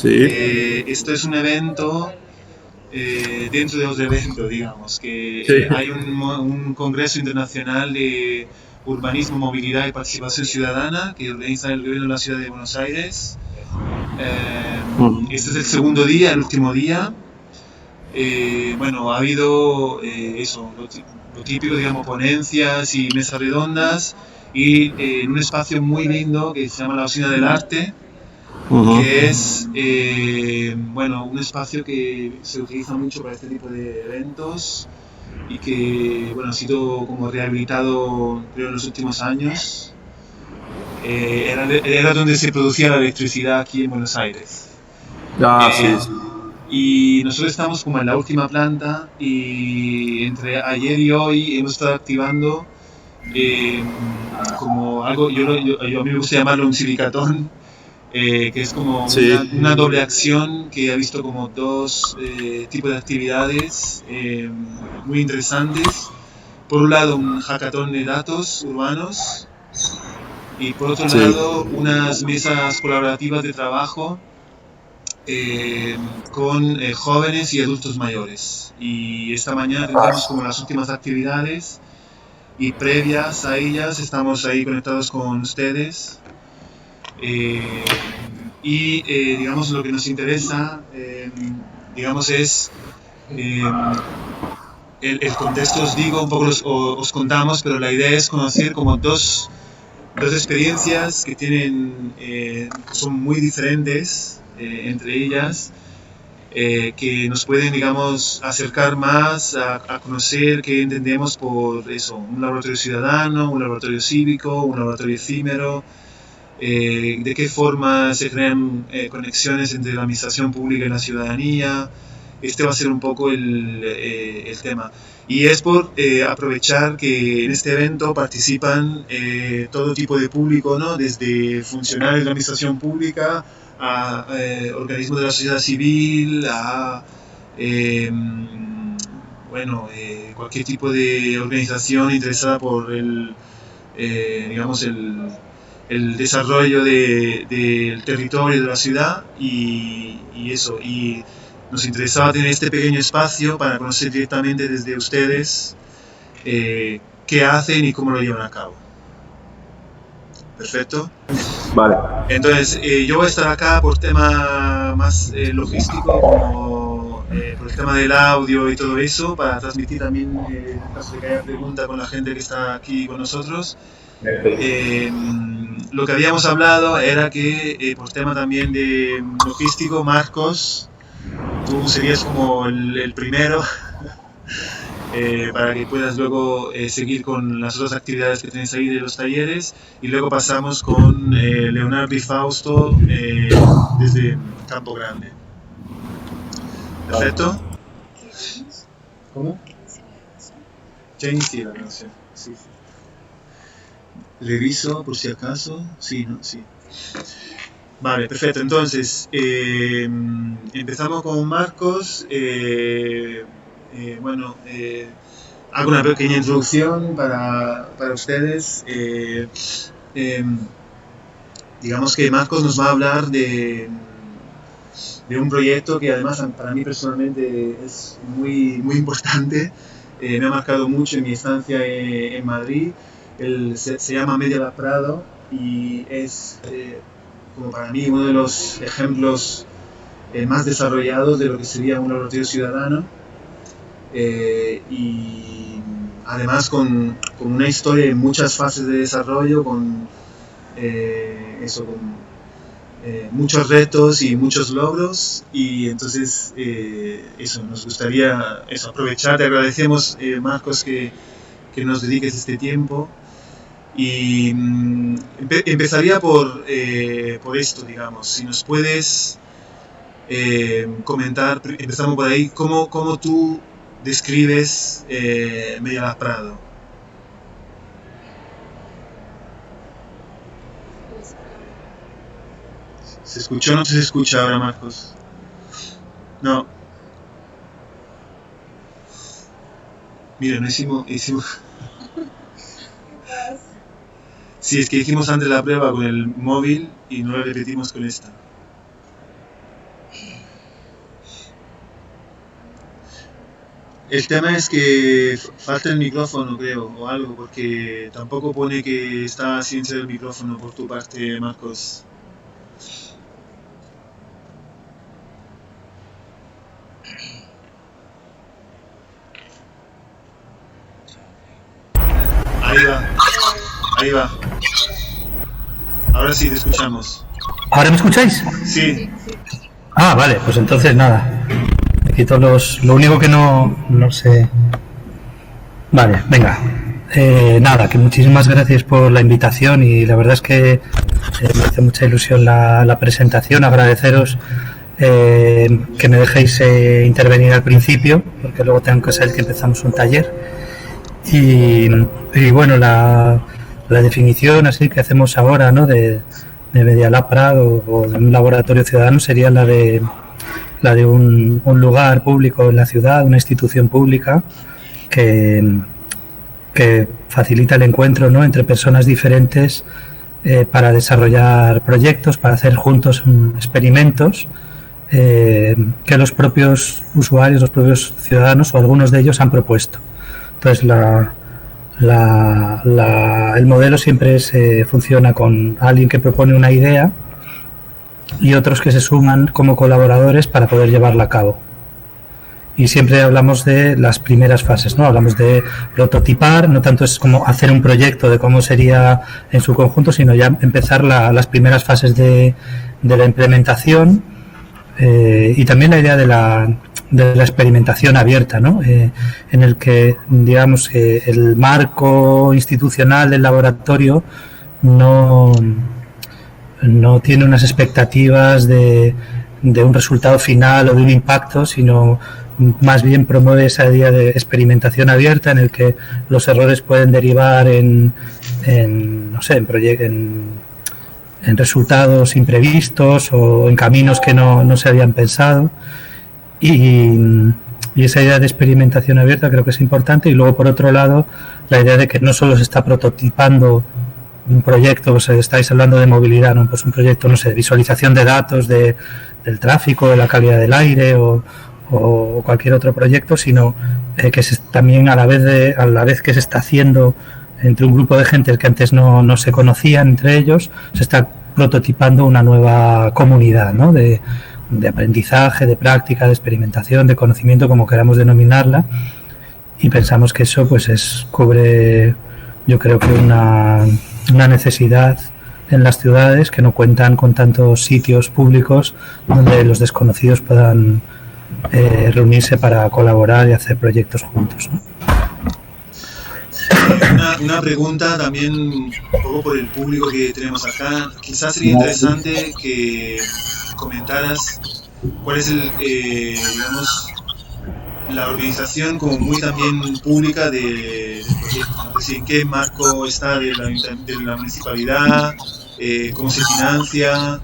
Sí, Esto es un evento dentro de otro evento, digamos, que sí. hay un congreso internacional de urbanismo, movilidad y participación ciudadana que organiza el gobierno de la ciudad de Buenos Aires. Este es el segundo día, el último día. Bueno, ha habido eso, lo típico, digamos, ponencias y mesas redondas y en un espacio muy lindo que se llama la Usina del Arte, Ujú. que es, bueno, un espacio que se utiliza mucho para este tipo de eventos y que, bueno, ha sido como rehabilitado, creo, en los últimos años. Era donde se producía la electricidad aquí en Buenos Aires. Ah, Eh, sí, sí. y nosotros estamos como en la última planta y entre ayer y hoy hemos estado activando eh, como algo, yo a mí me gusta llamarlo un silicatón, que es como Sí. una doble acción que ha visto como dos tipos de actividades muy interesantes. Por un lado, un hackathon de datos urbanos y por otro Sí. lado, unas mesas colaborativas de trabajo eh, con jóvenes y adultos mayores. Y esta mañana tendremos como las últimas actividades y previas a ellas estamos ahí conectados con ustedes. Digamos lo que nos interesa, digamos es el contexto, os digo, un poco os contamos, pero la idea es conocer como dos experiencias que tienen, son muy diferentes entre ellas, que nos pueden, digamos, acercar más a conocer qué entendemos por eso, un laboratorio ciudadano, un laboratorio cívico, un laboratorio efímero, de qué forma se crean conexiones entre la administración pública y la ciudadanía. Este va a ser un poco el tema. Y es por aprovechar que en este evento participan todo tipo de público, ¿no? Desde funcionarios de la administración pública a organismos de la sociedad civil, a bueno, cualquier tipo de organización interesada por digamos, el desarrollo del territorio de la ciudad y eso. Y nos interesaba tener este pequeño espacio para conocer directamente desde ustedes qué hacen y cómo lo llevan a cabo. Perfecto. Vale. Entonces, yo voy a estar acá por tema más logístico, como por el tema del audio y todo eso, para transmitir también, en el caso de que haya pregunta con la gente que está aquí con nosotros. Eh, lo que habíamos hablado era que por tema también de logístico, Marcos, tú serías como el primero para que puedas luego seguir con las otras actividades que tenéis ahí de los talleres y luego pasamos con Leonardo y Fausto desde Campo Grande. ¿Perfecto? ¿Cómo? Ya inicié la grabación. Sí, sí. Reviso por si acaso. Sí, ¿no? Sí. Vale, perfecto. Entonces, empezamos con Marcos. Bueno, hago una pequeña introducción para ustedes. Eh, digamos que Marcos nos va a hablar de un proyecto que además para mí personalmente es muy, muy importante. Me ha marcado mucho en mi estancia en Madrid. Se llama Media Lab Prado y es como para mí uno de los ejemplos más desarrollados de lo que sería un laboratorio ciudadano y además con una historia en muchas fases de desarrollo, con eso, con muchos retos y muchos logros y entonces eso, nos gustaría eso, aprovechar, te agradecemos Marcos que nos dediques este tiempo y empezaría por esto, digamos, si nos puedes comentar, empezamos por ahí, cómo tú describes Media Prado. ¿Se escuchó o no se escucha ahora, Marcos? No, mira, no hicimos. Sí, es que hicimos antes la prueba con el móvil y no la repetimos con esta. El tema es que falta el micrófono, creo, o algo, porque tampoco pone que está silenciado el micrófono por tu parte, Marcos. Ahí va, ahí va. Ahora sí te escuchamos. ¿Ahora me escucháis? Sí. Ah, vale, pues entonces nada. Me quito lo único que no sé. Vale, venga. Nada, que muchísimas gracias por la invitación y la verdad es que me hace mucha ilusión la presentación. Agradeceros que me dejéis intervenir al principio, porque luego tengo que saber que empezamos un taller. Y bueno, la definición así que hacemos ahora, ¿no? de Media Lab Prado o de un laboratorio ciudadano sería la de un lugar público en la ciudad, una institución pública que facilita el encuentro, ¿no? entre personas diferentes para desarrollar proyectos, para hacer juntos experimentos que los propios usuarios, los propios ciudadanos o algunos de ellos han propuesto. Entonces el modelo siempre funciona con alguien que propone una idea y otros que se suman como colaboradores para poder llevarla a cabo. Y siempre hablamos de las primeras fases, ¿no? Hablamos de prototipar, no tanto es como hacer un proyecto de cómo sería en su conjunto, sino ya empezar las primeras fases de la implementación y también la idea de la experimentación abierta, ¿no? En el que, digamos, que el marco institucional del laboratorio no tiene unas expectativas de un resultado final o de un impacto, sino más bien promueve esa idea de experimentación abierta en el que los errores pueden derivar en resultados imprevistos o en caminos que no se habían pensado. Y esa idea de experimentación abierta creo que es importante. Y luego, por otro lado, la idea de que no solo se está prototipando un proyecto, pues estáis hablando de movilidad, ¿no? Pues un proyecto, no sé, de visualización de datos del tráfico, de la calidad del aire o cualquier otro proyecto, sino que también a la vez que se está haciendo entre un grupo de gente que antes no se conocían entre ellos, se está prototipando una nueva comunidad, ¿no? de aprendizaje, de práctica, de experimentación, de conocimiento, como queramos denominarla, y pensamos que eso pues cubre, yo creo que una necesidad en las ciudades que no cuentan con tantos sitios públicos donde los desconocidos puedan reunirse para colaborar y hacer proyectos juntos, ¿no? Una pregunta también un poco por el público que tenemos acá. Quizás sería interesante que comentaras cuál es digamos, la organización como muy también pública del proyecto, ¿no? Es decir, en qué marco está de la municipalidad, cómo se financia,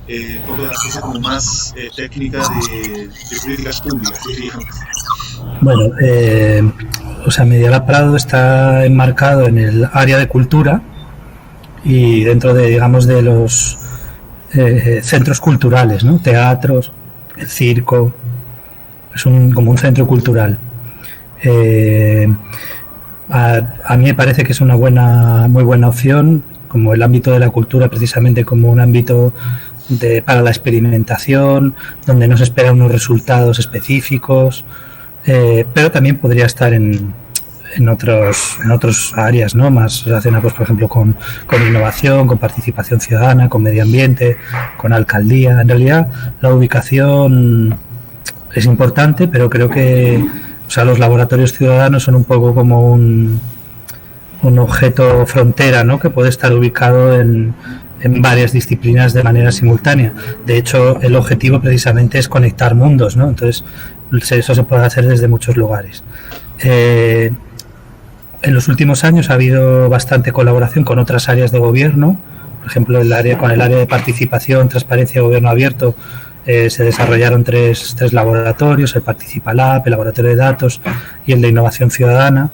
un poco de las cosas como más técnicas de políticas públicas, diríamos. Bueno, Media Lab Prado está enmarcado en el área de cultura y dentro de, digamos, de los centros culturales, ¿no? Teatros, el circo, es como un centro cultural. A mí me parece que es una muy buena opción, como el ámbito de la cultura precisamente como un ámbito para la experimentación, donde no se esperan unos resultados específicos, pero también podría estar en otros áreas, ¿no? Más relacionados, por ejemplo, con innovación, con participación ciudadana, con medio ambiente, con alcaldía. En realidad, la ubicación es importante, pero creo que los laboratorios ciudadanos son un poco como un objeto frontera, ¿no? Que puede estar ubicado en varias disciplinas de manera simultánea. De hecho, el objetivo precisamente es conectar mundos, ¿no? Entonces, eso se puede hacer desde muchos lugares. En los últimos años ha habido bastante colaboración con otras áreas de gobierno. Por ejemplo, con el área de participación, transparencia y gobierno abierto se desarrollaron tres laboratorios: el Participa Lab, el laboratorio de datos y el de innovación ciudadana.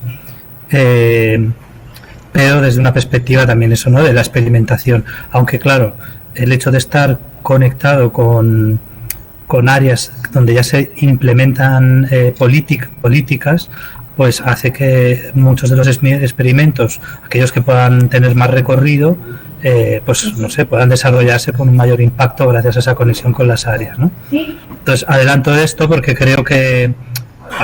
Pero desde una perspectiva también eso, ¿no? De la experimentación. Aunque claro, el hecho de estar conectado con con áreas donde ya se implementan políticas, pues hace que muchos de los experimentos, aquellos que puedan tener más recorrido, pues no sé, puedan desarrollarse con un mayor impacto gracias a esa conexión con las áreas, ¿no? Entonces adelanto esto porque creo que,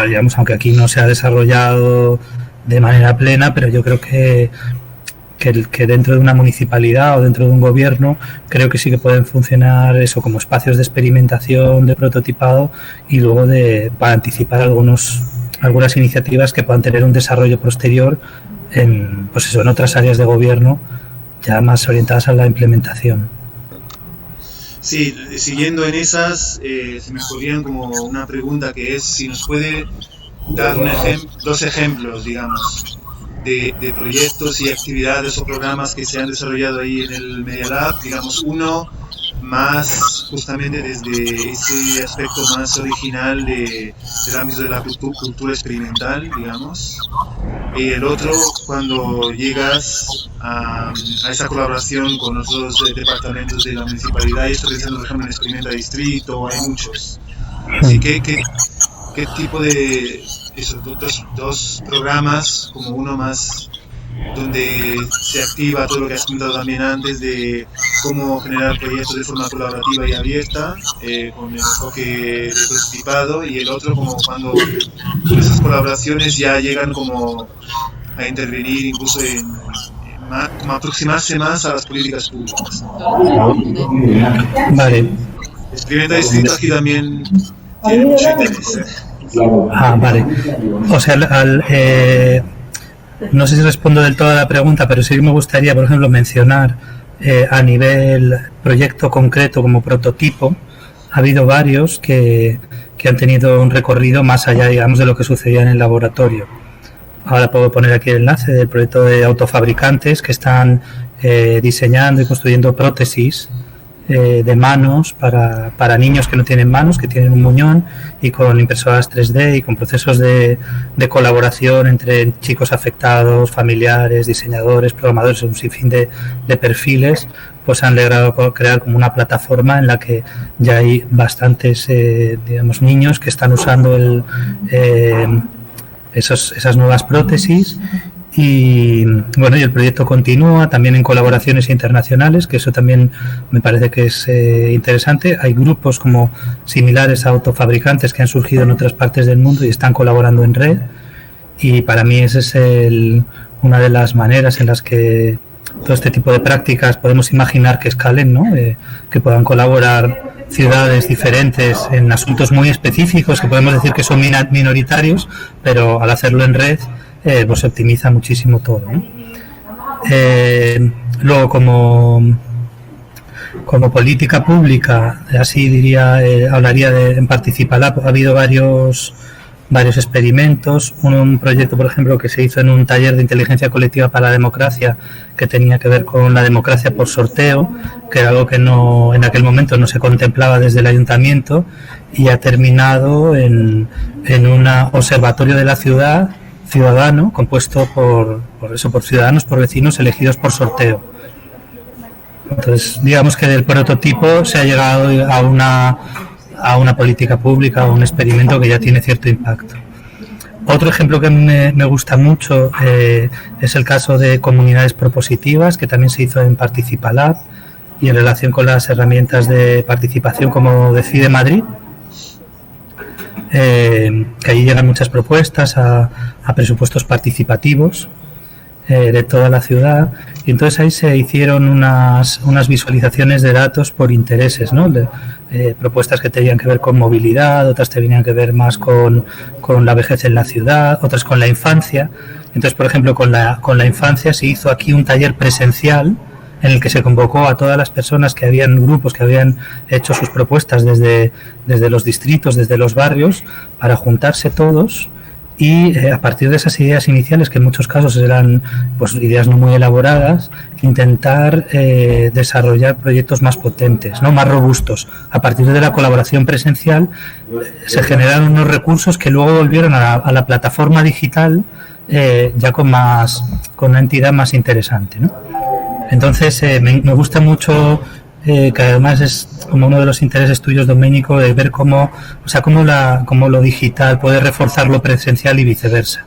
digamos, aunque aquí no se ha desarrollado de manera plena, pero yo creo que dentro de una municipalidad o dentro de un gobierno creo que sí que pueden funcionar eso como espacios de experimentación, de prototipado y luego para anticipar algunas iniciativas que puedan tener un desarrollo posterior en otras áreas de gobierno ya más orientadas a la implementación. Sí, siguiendo en esas, se me ocurrían como una pregunta que es si nos puede dar dos ejemplos, digamos, de proyectos y actividades o programas que se han desarrollado ahí en el Media Lab, digamos, uno más justamente desde ese aspecto más original del ámbito de la cultura experimental, digamos, y el otro cuando llegas a esa colaboración con los dos departamentos de la municipalidad, y estoy pensando por ejemplo en Experimenta Distrito, hay muchos. Así que, ¿qué tipo de esos dos programas, como uno más donde se activa todo lo que has comentado también antes de cómo generar proyectos de forma colaborativa y abierta, con el enfoque de prototipado, y el otro como cuando esas colaboraciones ya llegan como a intervenir incluso como aproximarse más a las políticas públicas? Vale. Experimenta Distrito aquí también tiene mucho interés. Vale. O sea, no sé si respondo del todo a la pregunta, pero sí me gustaría, por ejemplo, mencionar a nivel proyecto concreto como prototipo, ha habido varios que han tenido un recorrido más allá, digamos, de lo que sucedía en el laboratorio. Ahora puedo poner aquí el enlace del proyecto de autofabricantes que están diseñando y construyendo prótesis de manos para niños que no tienen manos, que tienen un muñón, y con impresoras 3D y con procesos de colaboración entre chicos afectados, familiares, diseñadores, programadores, un sinfín de perfiles, pues han logrado crear como una plataforma en la que ya hay bastantes digamos, niños que están usando esas nuevas prótesis. Y bueno, y el proyecto continúa también en colaboraciones internacionales, que eso también me parece que es interesante. Hay grupos como similares a autofabricantes que han surgido en otras partes del mundo y están colaborando en red, y para mí esa es una de las maneras en las que todo este tipo de prácticas podemos imaginar que escalen, ¿no? Que puedan colaborar ciudades diferentes en asuntos muy específicos que podemos decir que son minoritarios, pero al hacerlo en red pues se optimiza muchísimo todo, ¿no? Luego como política pública, así diría, hablaría en Participalab. Ha habido varios experimentos, un proyecto por ejemplo que se hizo en un taller de inteligencia colectiva para la democracia, que tenía que ver con la democracia por sorteo, que era algo que en aquel momento no se contemplaba desde el ayuntamiento, y ha terminado en un observatorio de la ciudad ciudadano, compuesto por ciudadanos, por vecinos elegidos por sorteo. Entonces, digamos que del prototipo se ha llegado a una política pública, a un experimento que ya tiene cierto impacto. Otro ejemplo que me gusta mucho es el caso de comunidades propositivas, que también se hizo en Participalab, y en relación con las herramientas de participación como Decide Madrid, que ahí llegan muchas propuestas a presupuestos participativos de toda la ciudad, y entonces ahí se hicieron unas visualizaciones de datos por intereses, ¿no? Propuestas que tenían que ver con movilidad, otras tenían que ver más con la vejez en la ciudad, otras con la infancia. Entonces, por ejemplo, con la infancia se hizo aquí un taller presencial en el que se convocó a todas las personas que habían grupos que habían hecho sus propuestas desde los distritos, desde los barrios, para juntarse todos y a partir de esas ideas iniciales, que en muchos casos eran pues ideas no muy elaboradas, intentar desarrollar proyectos más potentes, ¿no? Más robustos. A partir de la colaboración presencial se generaron unos recursos que luego volvieron a la plataforma digital ya con una entidad más interesante, ¿no? Entonces me gusta mucho que además es como uno de los intereses tuyos, Domenico, de ver cómo lo digital puede reforzar lo presencial y viceversa.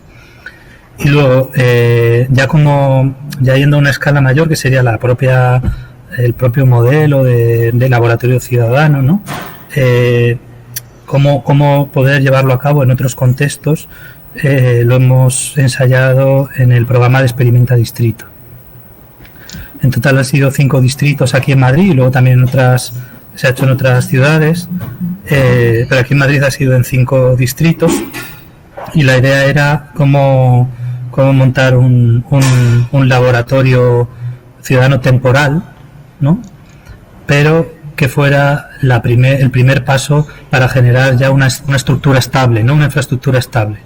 Y luego, ya yendo a una escala mayor, que sería el propio modelo de laboratorio ciudadano, ¿no? Cómo poder llevarlo a cabo en otros contextos, lo hemos ensayado en el programa de Experimenta Distrito. En total han sido 5 distritos aquí en Madrid y luego también se ha hecho en otras ciudades, pero aquí en Madrid ha sido en 5 distritos y la idea era cómo montar un laboratorio ciudadano temporal, ¿no? Pero que fuera el primer paso para generar ya una estructura estable, ¿no? Una infraestructura estable.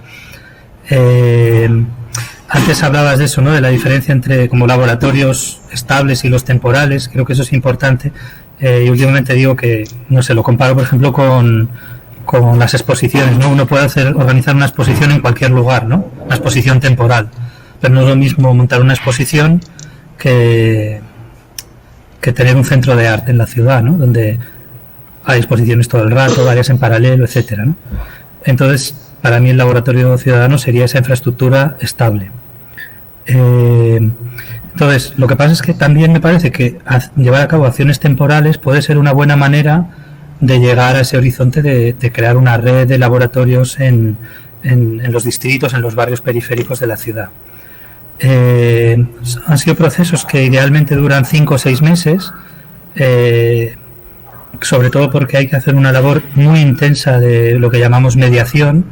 Antes hablabas de eso, ¿no? De la diferencia entre como laboratorios estables y los temporales. Creo que eso es importante. Y últimamente digo que, no sé, lo comparo, por ejemplo, con las exposiciones, ¿no? Uno puede organizar una exposición en cualquier lugar, ¿no? Una exposición temporal. Pero no es lo mismo montar una exposición que tener un centro de arte en la ciudad, ¿no? Donde hay exposiciones todo el rato, varias en paralelo, etcétera, ¿no? Entonces, para mí el laboratorio ciudadano sería esa infraestructura estable. Entonces, lo que pasa es que también me parece que llevar a cabo acciones temporales puede ser una buena manera de llegar a ese horizonte de crear una red de laboratorios en los distritos, en los barrios periféricos de la ciudad. Han sido procesos que idealmente duran 5 o 6 meses, sobre todo porque hay que hacer una labor muy intensa de lo que llamamos mediación,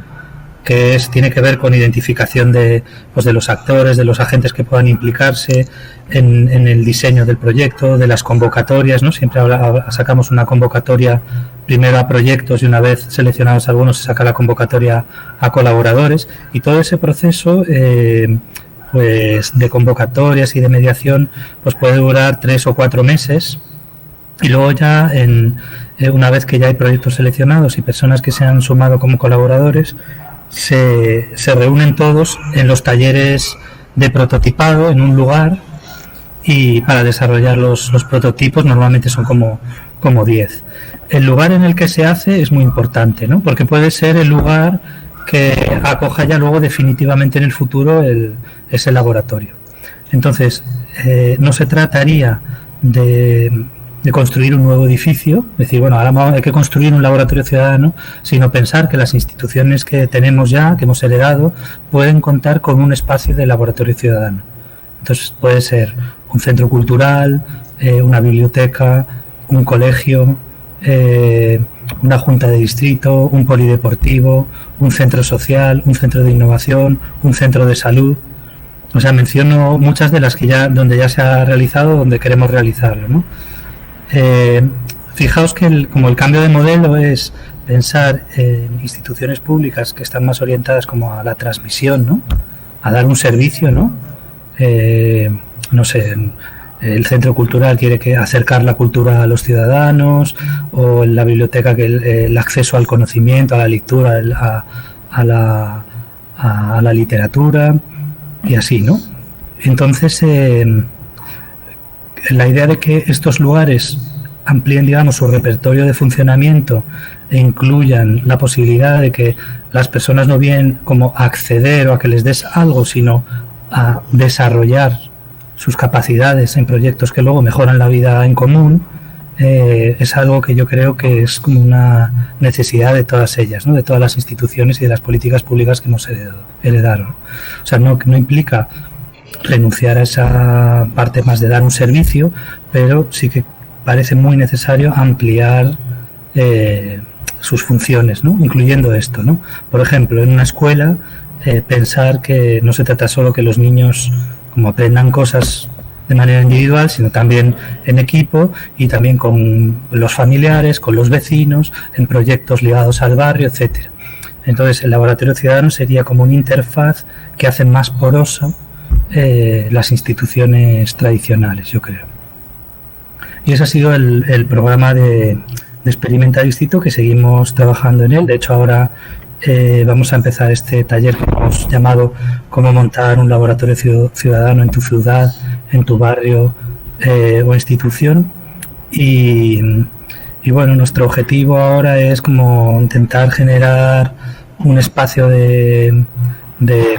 que tiene que ver con identificación de los actores, de los agentes que puedan implicarse en el diseño del proyecto, de las convocatorias, ¿no? Siempre sacamos una convocatoria primero a proyectos y una vez seleccionados algunos se saca la convocatoria a colaboradores, y todo ese proceso pues de convocatorias y de mediación pues puede durar 3 o 4 meses, y luego ya una vez que ya hay proyectos seleccionados y personas que se han sumado como colaboradores, se reúnen todos en los talleres de prototipado en un lugar, y para desarrollar los prototipos normalmente son como 10. El lugar en el que se hace es muy importante, ¿no? Porque puede ser el lugar que acoja ya luego definitivamente en el futuro ese laboratorio. Entonces, no se trataría de construir un nuevo edificio, decir, bueno, ahora hay que construir un laboratorio ciudadano, sino pensar que las instituciones que tenemos ya, que hemos heredado, pueden contar con un espacio de laboratorio ciudadano. Entonces puede ser un centro cultural, una biblioteca, un colegio, una junta de distrito, un polideportivo, un centro social, un centro de innovación, un centro de salud. O sea, menciono muchas de las que donde ya se ha realizado, donde queremos realizarlo, ¿no? Fijaos que como el cambio de modelo es pensar en instituciones públicas que están más orientadas como a la transmisión, ¿no? A dar un servicio, ¿no? No sé, el centro cultural quiere acercar la cultura a los ciudadanos, o la biblioteca que el acceso al conocimiento, a la lectura, a la literatura, y así, ¿no? Entonces, la idea de que estos lugares amplíen, digamos, su repertorio de funcionamiento e incluyan la posibilidad de que las personas no vienen como a acceder o a que les des algo, sino a desarrollar sus capacidades en proyectos que luego mejoran la vida en común, es algo que yo creo que es como una necesidad de todas ellas, ¿no? De todas las instituciones y de las políticas públicas que hemos heredado. O sea, no implica renunciar a esa parte más de dar un servicio, pero sí que parece muy necesario ampliar sus funciones, ¿no? Incluyendo esto, ¿no? Por ejemplo, en una escuela, pensar que no se trata solo que los niños como aprendan cosas de manera individual, sino también en equipo, y también con los familiares, con los vecinos, en proyectos ligados al barrio, etcétera. Entonces, el laboratorio ciudadano sería como una interfaz que hace más poroso las instituciones tradicionales, yo creo. Y ese ha sido el programa de Experimenta Distrito, que seguimos trabajando en él. De hecho, ahora vamos a empezar este taller que hemos llamado Cómo montar un laboratorio ciudadano en tu ciudad, en tu barrio o institución, y, y bueno, nuestro objetivo ahora es como intentar generar un espacio de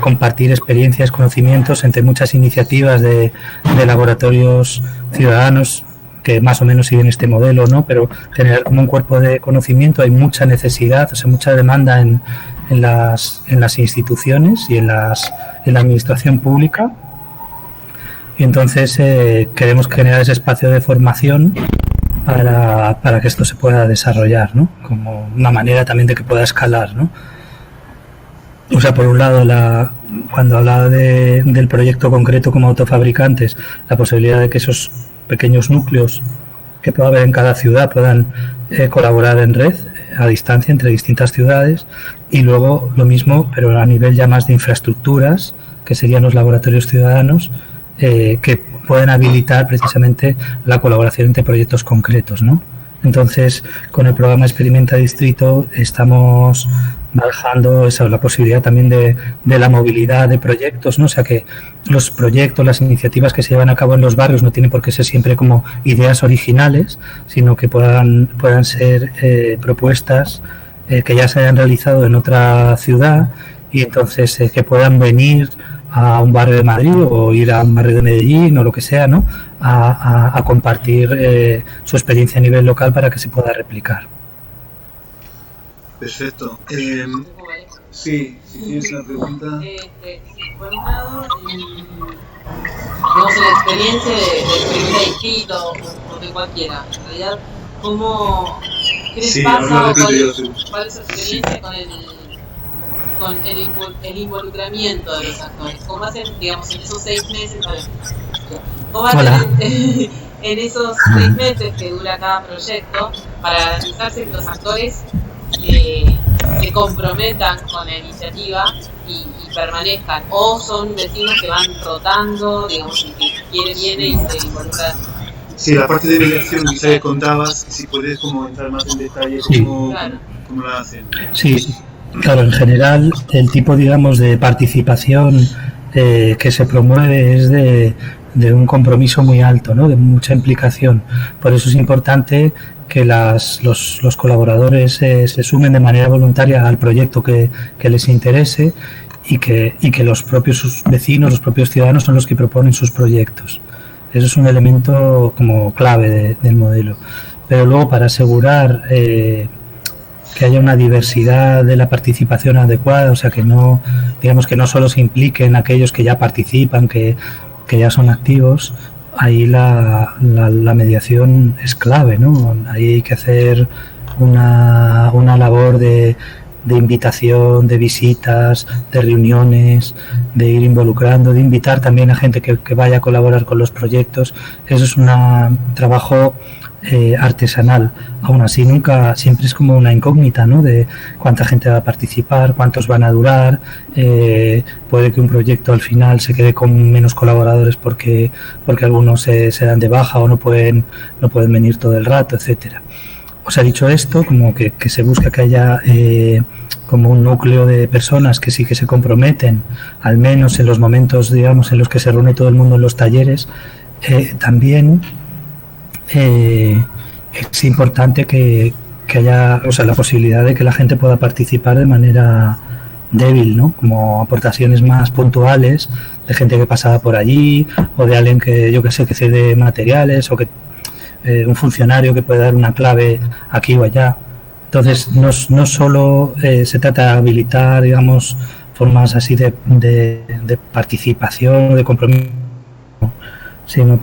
compartir experiencias, conocimientos entre muchas iniciativas de laboratorios ciudadanos que más o menos siguen este modelo, ¿no? Pero generar como un cuerpo de conocimiento. Hay mucha necesidad, o sea, mucha demanda en las instituciones y en la administración pública. Y entonces queremos generar ese espacio de formación para que esto se pueda desarrollar, ¿no? Como una manera también de que pueda escalar, ¿no? O sea, por un lado, cuando hablaba del proyecto concreto como autofabricantes, la posibilidad de que esos pequeños núcleos que pueda haber en cada ciudad puedan colaborar en red a distancia entre distintas ciudades, y luego lo mismo, pero a nivel ya más de infraestructuras, que serían los laboratorios ciudadanos, que pueden habilitar precisamente la colaboración entre proyectos concretos, ¿no? Entonces, con el programa Experimenta Distrito estamos barajando la posibilidad también de la movilidad de proyectos, ¿no? O sea, que los proyectos, las iniciativas que se llevan a cabo en los barrios no tienen por qué ser siempre como ideas originales, sino que puedan ser propuestas que ya se hayan realizado en otra ciudad, y entonces que puedan venir a un barrio de Madrid o ir a un barrio de Medellín o lo que sea, ¿no? A compartir su experiencia a nivel local para que se pueda replicar. Perfecto. Sí, si tienes una pregunta. Por un lado, digamos, en la experiencia de Experimenta Distrito o de cualquiera, en realidad, ¿qué les pasa o cuál es su experiencia con el involucramiento de los actores? ¿Cómo hacen, digamos, en esos 6 meses? ¿Cómo hacen en esos 6 meses que dura cada proyecto para garantizarse que los actores se comprometan con la iniciativa y permanezcan? ¿O son vecinos que van rotando, digamos, y que viene y se involucran? Sí, la parte de mediación que contabas, si puedes como entrar más en detalle cómo la hacen. Sí. Claro, en general el tipo, digamos, de participación que se promueve es de un compromiso muy alto, ¿no? De mucha implicación. Por eso es importante que los colaboradores se sumen de manera voluntaria al proyecto que les interese, y que los propios vecinos, los propios ciudadanos son los que proponen sus proyectos. Eso es un elemento como clave del modelo. Pero luego, para asegurar que haya una diversidad de la participación adecuada, o sea, que no, digamos, que no solo se impliquen aquellos que ya participan, que ya son activos, ahí la mediación es clave, ¿no? Ahí hay que hacer una labor de invitación, de visitas, de reuniones, de ir involucrando, de invitar también a gente que vaya a colaborar con los proyectos. Eso es un trabajo artesanal. Aún así, siempre es como una incógnita, ¿no? De cuánta gente va a participar, cuántos van a durar. Puede que un proyecto al final se quede con menos colaboradores porque algunos se dan de baja o no pueden venir todo el rato, etcétera. O sea, dicho esto, como que se busca que haya como un núcleo de personas que sí que se comprometen, al menos en los momentos, digamos, en los que se reúne todo el mundo en los talleres. También es importante que haya, o sea, la posibilidad de que la gente pueda participar de manera débil, ¿no? Como aportaciones más puntuales de gente que pasaba por allí, o de alguien que, yo que sé, que cede materiales, o que un funcionario que puede dar una clave aquí o allá. Entonces, no solo se trata de habilitar, digamos, formas así de participación, de compromiso, sino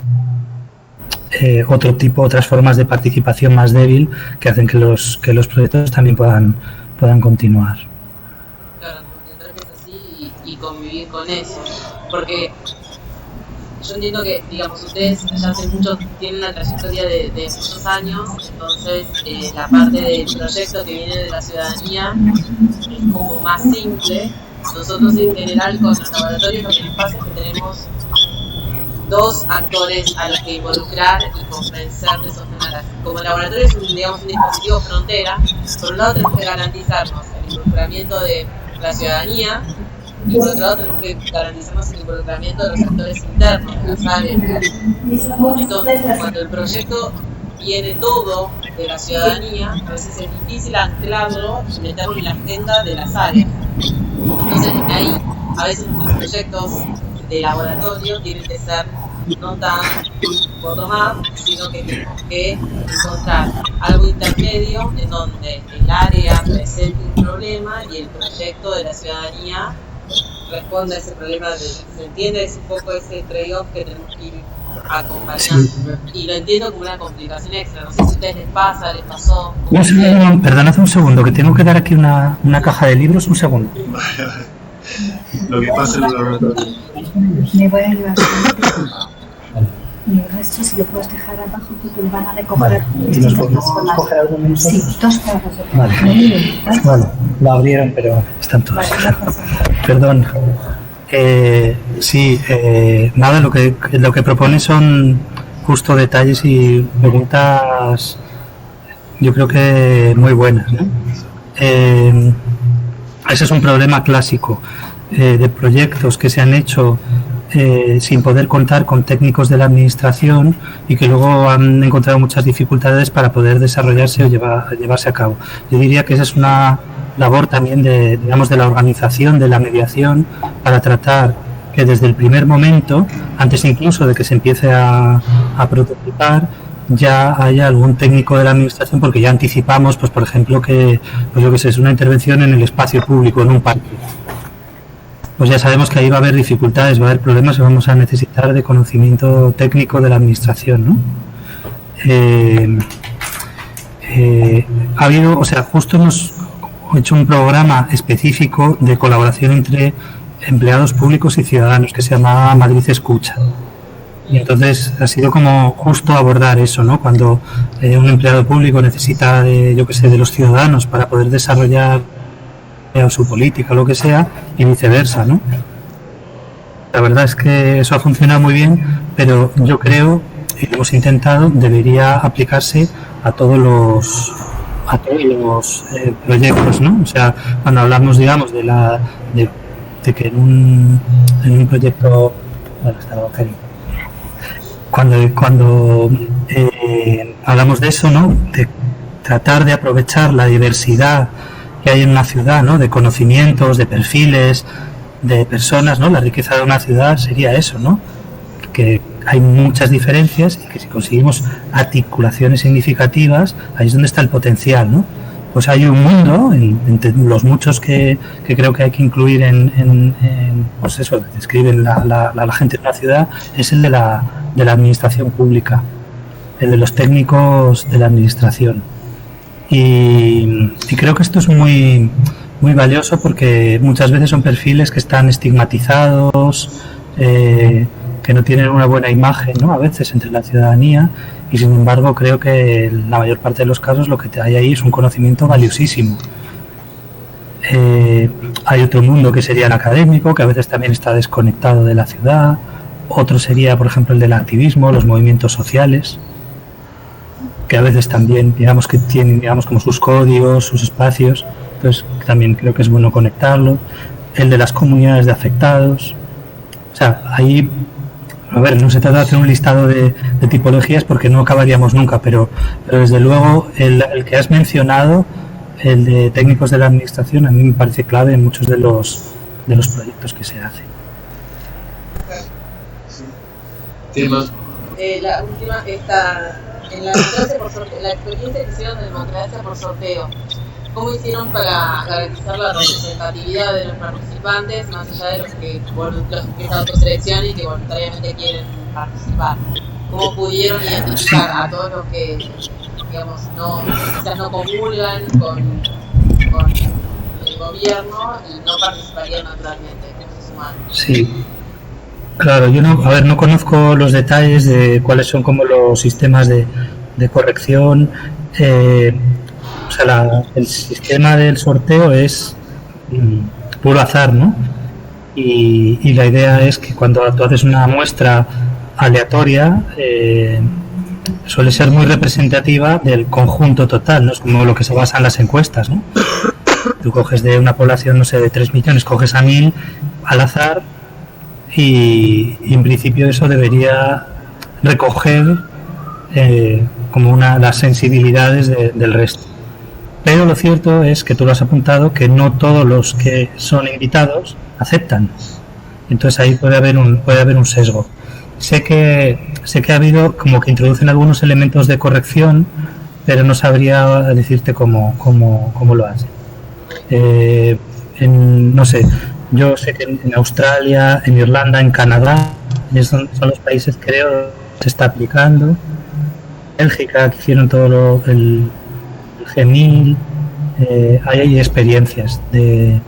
otras formas de participación más débil que hacen que los proyectos también puedan continuar. Claro, entender que es así y convivir con eso, porque yo entiendo que, digamos, ustedes ya tienen una trayectoria de muchos años, entonces la parte del proyecto que viene de la ciudadanía es como más simple. Nosotros en general con los laboratorios lo que nos pasa es que tenemos 2 actores a los que involucrar y convencer de sostener. Como el laboratorio es un dispositivo frontera, por un lado tenemos que garantizarnos el involucramiento de la ciudadanía, y por otro lado tenemos que garantizarnos el involucramiento de los actores internos de las áreas. Entonces, cuando el proyecto viene todo de la ciudadanía, a veces es difícil anclarlo y meterlo en la agenda de las áreas. Entonces, ahí, a veces nuestros proyectos de laboratorio tienen que ser no tan bottom-up, sino que tenemos que encontrar algo intermedio en donde el área presente un problema y el proyecto de la ciudadanía responde a ese problema. ¿Se entiende? Es un poco ese trade-off que tenemos que ir acompañando. Sí. Y lo entiendo como una complicación extra. No sé si a ustedes les pasa, les pasó. Perdonad un segundo, que tengo que dar aquí una caja de libros. Un segundo. Lo que pasa en el laboratorio. Me voy a ayudar. Y el resto, si lo puedes dejar abajo, porque lo van a recoger. Vale. ¿Y nos podemos coger algún minuto? Sí, 2 cajas. Vale, lo abrieron, pero están todos. Vale, no pasa nada. Perdón. Nada, lo que propone son justo detalles y preguntas, yo creo que muy buenas, ¿no? Ese es un problema clásico de proyectos que se han hecho sin poder contar con técnicos de la administración y que luego han encontrado muchas dificultades para poder desarrollarse o llevarse a cabo. Yo diría que esa es una labor también de la organización, de la mediación, para tratar que desde el primer momento, antes incluso de que se empiece a prototipar, ya haya algún técnico de la administración, porque ya anticipamos, pues por ejemplo, que es una intervención en el espacio público, en un parque. Pues ya sabemos que ahí va a haber dificultades, va a haber problemas y vamos a necesitar de conocimiento técnico de la administración, ¿no? Justo hemos hecho un programa específico de colaboración entre empleados públicos y ciudadanos que se llama Madrid Escucha. Y entonces ha sido como justo abordar eso, ¿no? Cuando un empleado público necesita de los ciudadanos para poder desarrollar su política o lo que sea, y viceversa, ¿no? La verdad es que eso ha funcionado muy bien, pero yo creo, y lo hemos intentado, debería aplicarse a todos los proyectos, ¿no? O sea, cuando hablamos, digamos, de que en un proyecto, cuando hablamos de eso, ¿no? De tratar de aprovechar la diversidad que hay en una ciudad, ¿no? De conocimientos, de perfiles, de personas, ¿no? La riqueza de una ciudad sería eso, ¿no? Que hay muchas diferencias y que si conseguimos articulaciones significativas, ahí es donde está el potencial, ¿no? Pues hay un mundo, entre los muchos que creo que hay que incluir pues eso, describen la gente de una ciudad, es el de la administración pública, el de los técnicos de la administración. Y creo que esto es muy, muy valioso porque muchas veces son perfiles que están estigmatizados, que no tienen una buena imagen, ¿no? A veces entre la ciudadanía, y sin embargo creo que en la mayor parte de los casos lo que hay ahí es un conocimiento valiosísimo. Hay otro mundo que sería el académico, que a veces también está desconectado de la ciudad. Otro sería, por ejemplo, el del activismo, los movimientos sociales, que a veces también, digamos, que tienen, digamos, como sus códigos, sus espacios. Entonces también creo que es bueno conectarlo. El de las comunidades de afectados. O sea, ahí, a ver, no se trata de hacer un listado de tipologías porque no acabaríamos nunca, pero desde luego el que has mencionado, el de técnicos de la administración, a mí me parece clave en muchos de los proyectos que se hacen. La última está en la democracia por sorteo, la experiencia que hicieron de democracia por sorteo. ¿Cómo hicieron para garantizar la representatividad de los participantes, más allá de los que se autoseleccionan y que voluntariamente quieren participar? ¿Cómo pudieron identificar a todos los que, digamos, quizás no comulgan con el gobierno y no participarían naturalmente en recursos humanos? Sí. Claro, yo no conozco los detalles de cuáles son como los sistemas de corrección. El sistema del sorteo es puro azar, ¿no? Y la idea es que cuando tú haces una muestra aleatoria, suele ser muy representativa del conjunto total, ¿no? Es como lo que se basa en las encuestas, ¿no? Tú coges de una población, no sé, de 3 millones, coges a 1000 al azar y en principio eso debería recoger las sensibilidades del resto. Pero lo cierto es que tú lo has apuntado, que no todos los que son invitados aceptan. Entonces ahí puede haber un sesgo. Sé que ha habido como que introducen algunos elementos de corrección, pero no sabría decirte cómo lo hacen. No sé, yo sé que en Australia, en Irlanda, en Canadá, son los países, creo, se está aplicando. Bélgica, que hicieron todo el G1000, hay experiencias de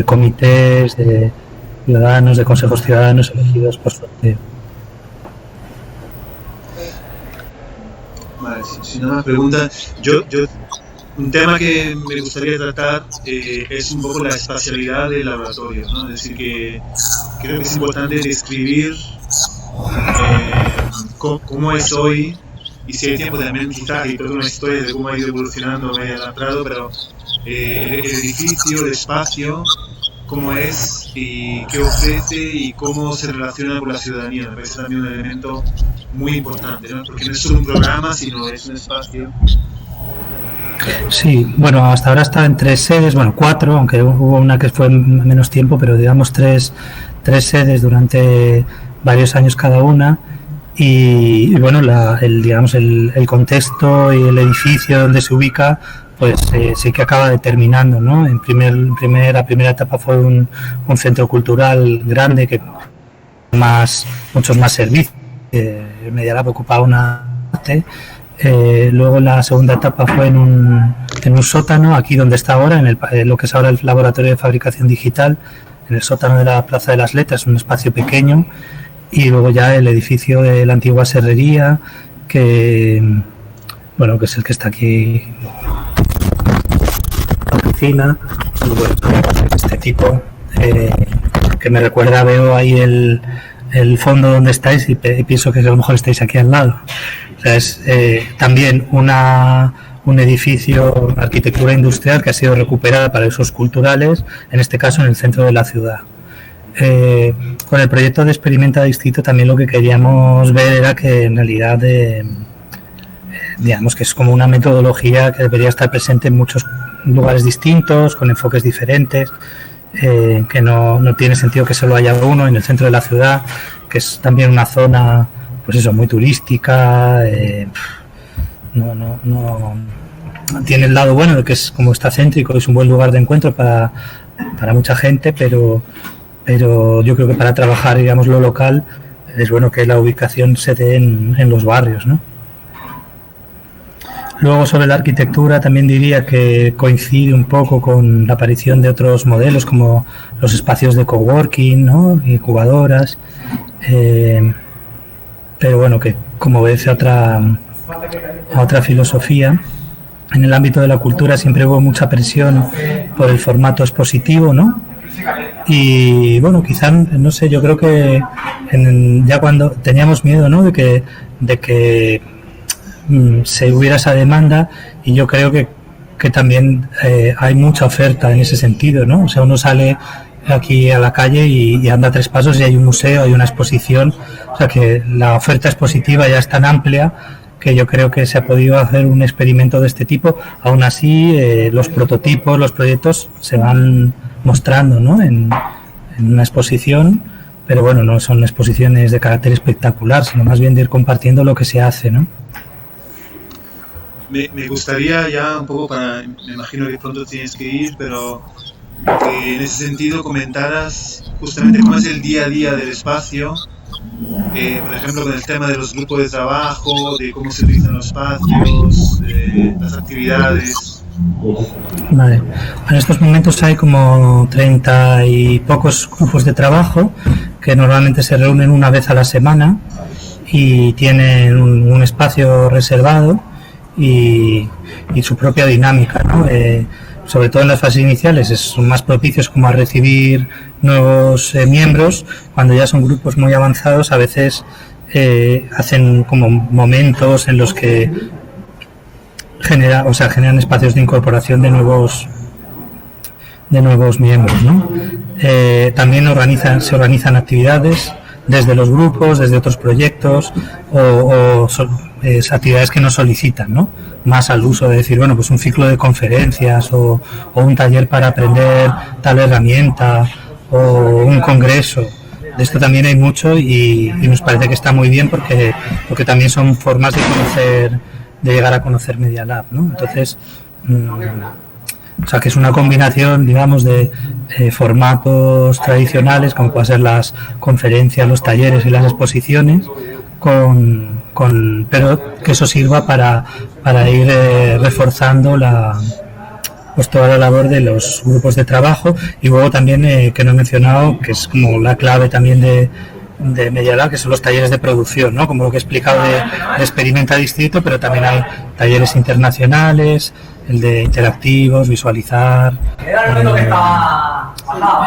comités, de ciudadanos, de consejos ciudadanos elegidos por sorteo. Vale, si no más preguntas, yo un tema que me gustaría tratar es un poco la espacialidad del laboratorio, ¿no? Es decir, que creo que es importante describir cómo es hoy, y si hay tiempo también quizás hay toda una historia de cómo ha ido evolucionando Media Lab Prado, pero el edificio, el espacio, cómo es y qué ofrece y cómo se relaciona con la ciudadanía. Me parece también un elemento muy importante, ¿no? Porque no es solo un programa, sino es un espacio. Sí, bueno, hasta ahora está en 3 sedes, bueno, 4, aunque hubo una que fue menos tiempo, pero digamos 3 sedes durante varios años cada una. Y bueno, el contexto y el edificio donde se ubica, pues sí que acaba determinando, ¿no? La primera etapa fue un centro cultural grande que muchos más servicios. Media Lab ocupaba una parte. Luego la segunda etapa fue en un sótano, aquí donde está ahora, en lo que es ahora el laboratorio de fabricación digital, en el sótano de la Plaza de las Letras, un espacio pequeño. Y luego ya el edificio de la antigua serrería, que es el que está aquí, la oficina, y bueno, este tipo, que me recuerda, veo ahí el fondo donde estáis y pienso que a lo mejor estáis aquí al lado. O sea, es también un edificio, una arquitectura industrial que ha sido recuperada para usos culturales, en este caso en el centro de la ciudad. Con el proyecto de Experimenta Distrito también lo que queríamos ver era que en realidad digamos que es como una metodología que debería estar presente en muchos lugares distintos, con enfoques diferentes, que no tiene sentido que solo haya uno en el centro de la ciudad, que es también una zona pues eso, muy turística, no tiene el lado bueno de que es como está céntrico, es un buen lugar de encuentro para mucha gente, pero yo creo que para trabajar, digamos, lo local, es bueno que la ubicación se dé en los barrios, ¿no? Luego, sobre la arquitectura, también diría que coincide un poco con la aparición de otros modelos, como los espacios de coworking, ¿no? Y incubadoras, pero bueno, que como obedece a otra filosofía. En el ámbito de la cultura siempre hubo mucha presión por el formato expositivo, ¿no? Y bueno, quizá, no sé, yo creo que ya cuando teníamos miedo, ¿no? de que se hubiera esa demanda, y yo creo que también hay mucha oferta en ese sentido, ¿no? O sea, uno sale aquí a la calle y anda 3 pasos y hay un museo, hay una exposición, o sea que la oferta expositiva ya es tan amplia que yo creo que se ha podido hacer un experimento de este tipo. Aún así, los prototipos, los proyectos se van mostrando, ¿no? en una exposición, pero bueno, no son exposiciones de carácter espectacular, sino más bien de ir compartiendo lo que se hace, ¿no? Me gustaría ya un poco me imagino que pronto tienes que ir, pero que en ese sentido comentaras justamente cómo es el día a día del espacio, por ejemplo con el tema de los grupos de trabajo, de cómo se utilizan los espacios, las actividades. Vale. En estos momentos hay como 30 y pocos grupos de trabajo que normalmente se reúnen una vez a la semana y tienen un espacio reservado y su propia dinámica, ¿no? Sobre todo en las fases iniciales son más propicios como a recibir nuevos miembros. Cuando ya son grupos muy avanzados, a veces hacen como momentos en los que generan espacios de incorporación de nuevos miembros, ¿no? También se organizan actividades desde los grupos, desde otros proyectos actividades que nos solicitan, ¿no? Más al uso de decir, bueno, pues un ciclo de conferencias o un taller para aprender tal herramienta o un congreso. De esto también hay mucho y nos parece que está muy bien porque también son formas de llegar a conocer Media Lab, ¿no? Entonces, o sea, que es una combinación, digamos, de formatos tradicionales, como pueden ser las conferencias, los talleres y las exposiciones, pero que eso sirva para ir reforzando pues toda la labor de los grupos de trabajo. Y luego también, que no he mencionado, que es como la clave también de Media Lab, que son los talleres de producción, ¿no? Como lo que he explicado de Experimenta Distrito, pero también hay talleres internacionales, el de interactivos, visualizar,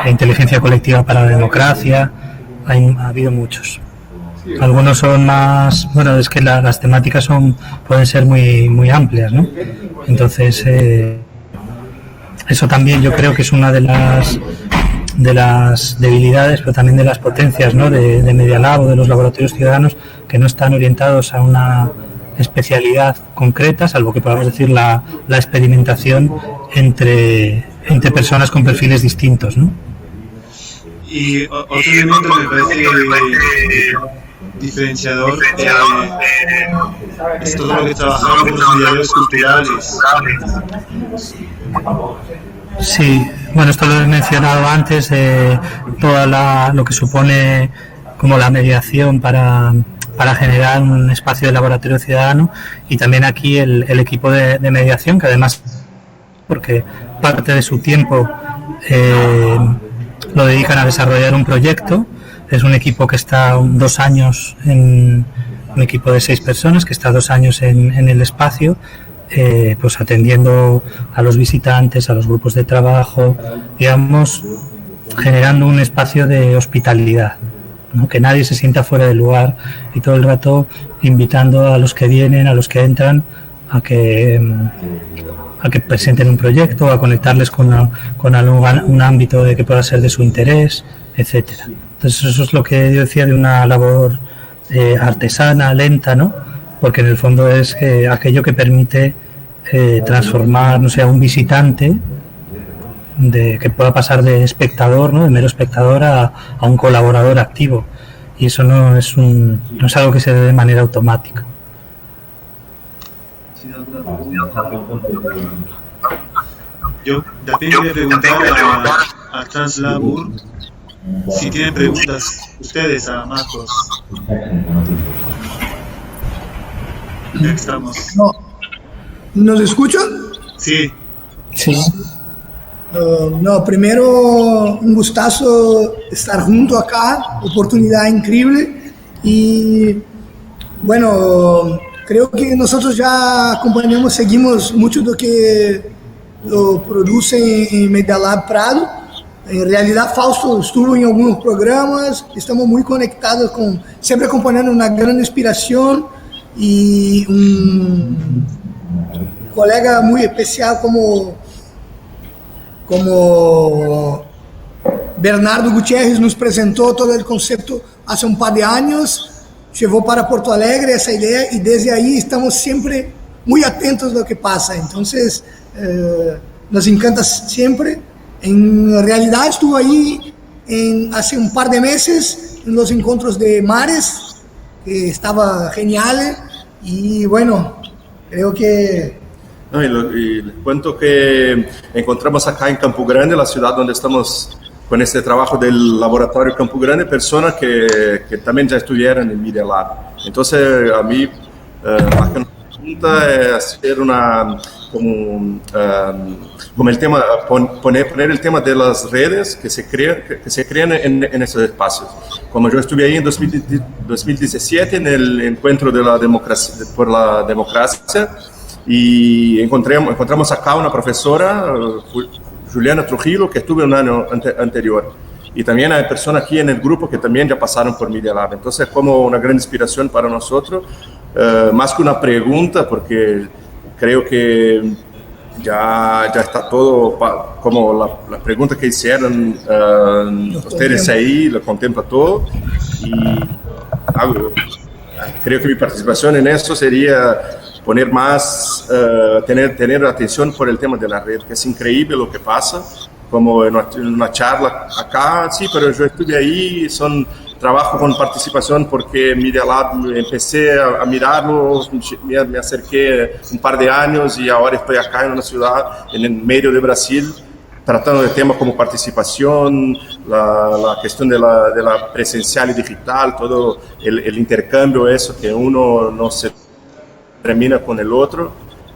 inteligencia colectiva para la democracia. Ha habido muchos. Algunos son más, bueno, es que las temáticas pueden ser muy muy amplias, ¿no? Entonces, eso también yo creo que es una de las debilidades, pero también de las potencias, ¿no? de Media Lab o de los laboratorios ciudadanos, que no están orientados a una especialidad concreta, salvo que podamos decir la experimentación entre personas con perfiles distintos, ¿no? Y otro elemento me parece diferenciador es todo lo que trabajamos con los mediadores culturales. Sí, bueno, esto lo he mencionado antes, lo que supone como la mediación para generar un espacio de laboratorio ciudadano, y también aquí el equipo de mediación, que además, porque parte de su tiempo lo dedican a desarrollar un proyecto. Es un equipo que está 2 años, un equipo de 6 personas que está 2 años en el espacio, pues atendiendo a los visitantes, a los grupos de trabajo, digamos, generando un espacio de hospitalidad, ¿no? Que nadie se sienta fuera del lugar, y todo el rato invitando a los que vienen, a los que entran, a que presenten un proyecto, a conectarles con un ámbito de que pueda ser de su interés, etcétera. Entonces eso es lo que yo decía de una labor artesana, lenta, ¿no? Porque en el fondo es aquello que permite transformar, no sé, a un visitante que pueda pasar de espectador, ¿no? De mero espectador a un colaborador activo, y eso no es algo que se dé de manera automática. Yo también quería preguntar a Translabur si tienen preguntas ustedes a Marcos. Ya estamos. No. ¿Nos escuchan? Sí. Sí. No, primero un gustazo estar junto acá, oportunidad increíble, y bueno, creo que nosotros ya acompañamos, seguimos mucho de lo que lo produce en Media Lab Prado. En realidad Fausto estuvo en algunos programas, estamos muy conectados siempre acompañando una gran inspiración, y un colega muy especial como Bernardo Gutiérrez nos presentó todo el concepto hace un par de años, llevó para Porto Alegre esa idea, y desde ahí estamos siempre muy atentos a lo que pasa. Entonces, nos encanta siempre. En realidad estuvo ahí hace un par de meses en los encuentros de Mares, que estaba genial, y bueno, creo que... No, y les cuento que encontramos acá en Campo Grande, la ciudad donde estamos con este trabajo del laboratorio Campo Grande, personas que también ya estuvieron en Media Lab. Entonces, a mí, la pregunta es hacer como el tema, poner el tema de las redes que se crean en esos espacios. Como yo estuve ahí en 2017 en el encuentro de la democracia, por la democracia, y encontramos acá una profesora, Juliana Trujillo, que estuvo un año anterior, y también hay personas aquí en el grupo que también ya pasaron por Media Lab. Entonces es como una gran inspiración para nosotros, más que una pregunta, porque creo que ya está todo, como la pregunta que hicieron ustedes ahí, lo contempla todo. creo que mi participación en eso sería poner más, tener atención por el tema de la red, que es increíble lo que pasa, como en una charla acá, sí, pero yo estuve ahí, trabajo con participación porque Media Lab empecé a mirarlo, me acerqué un par de años y ahora estoy acá en una ciudad en el medio de Brasil, tratando de temas como participación, la cuestión de la presencial y digital, todo el intercambio, eso que uno no se termina con el otro,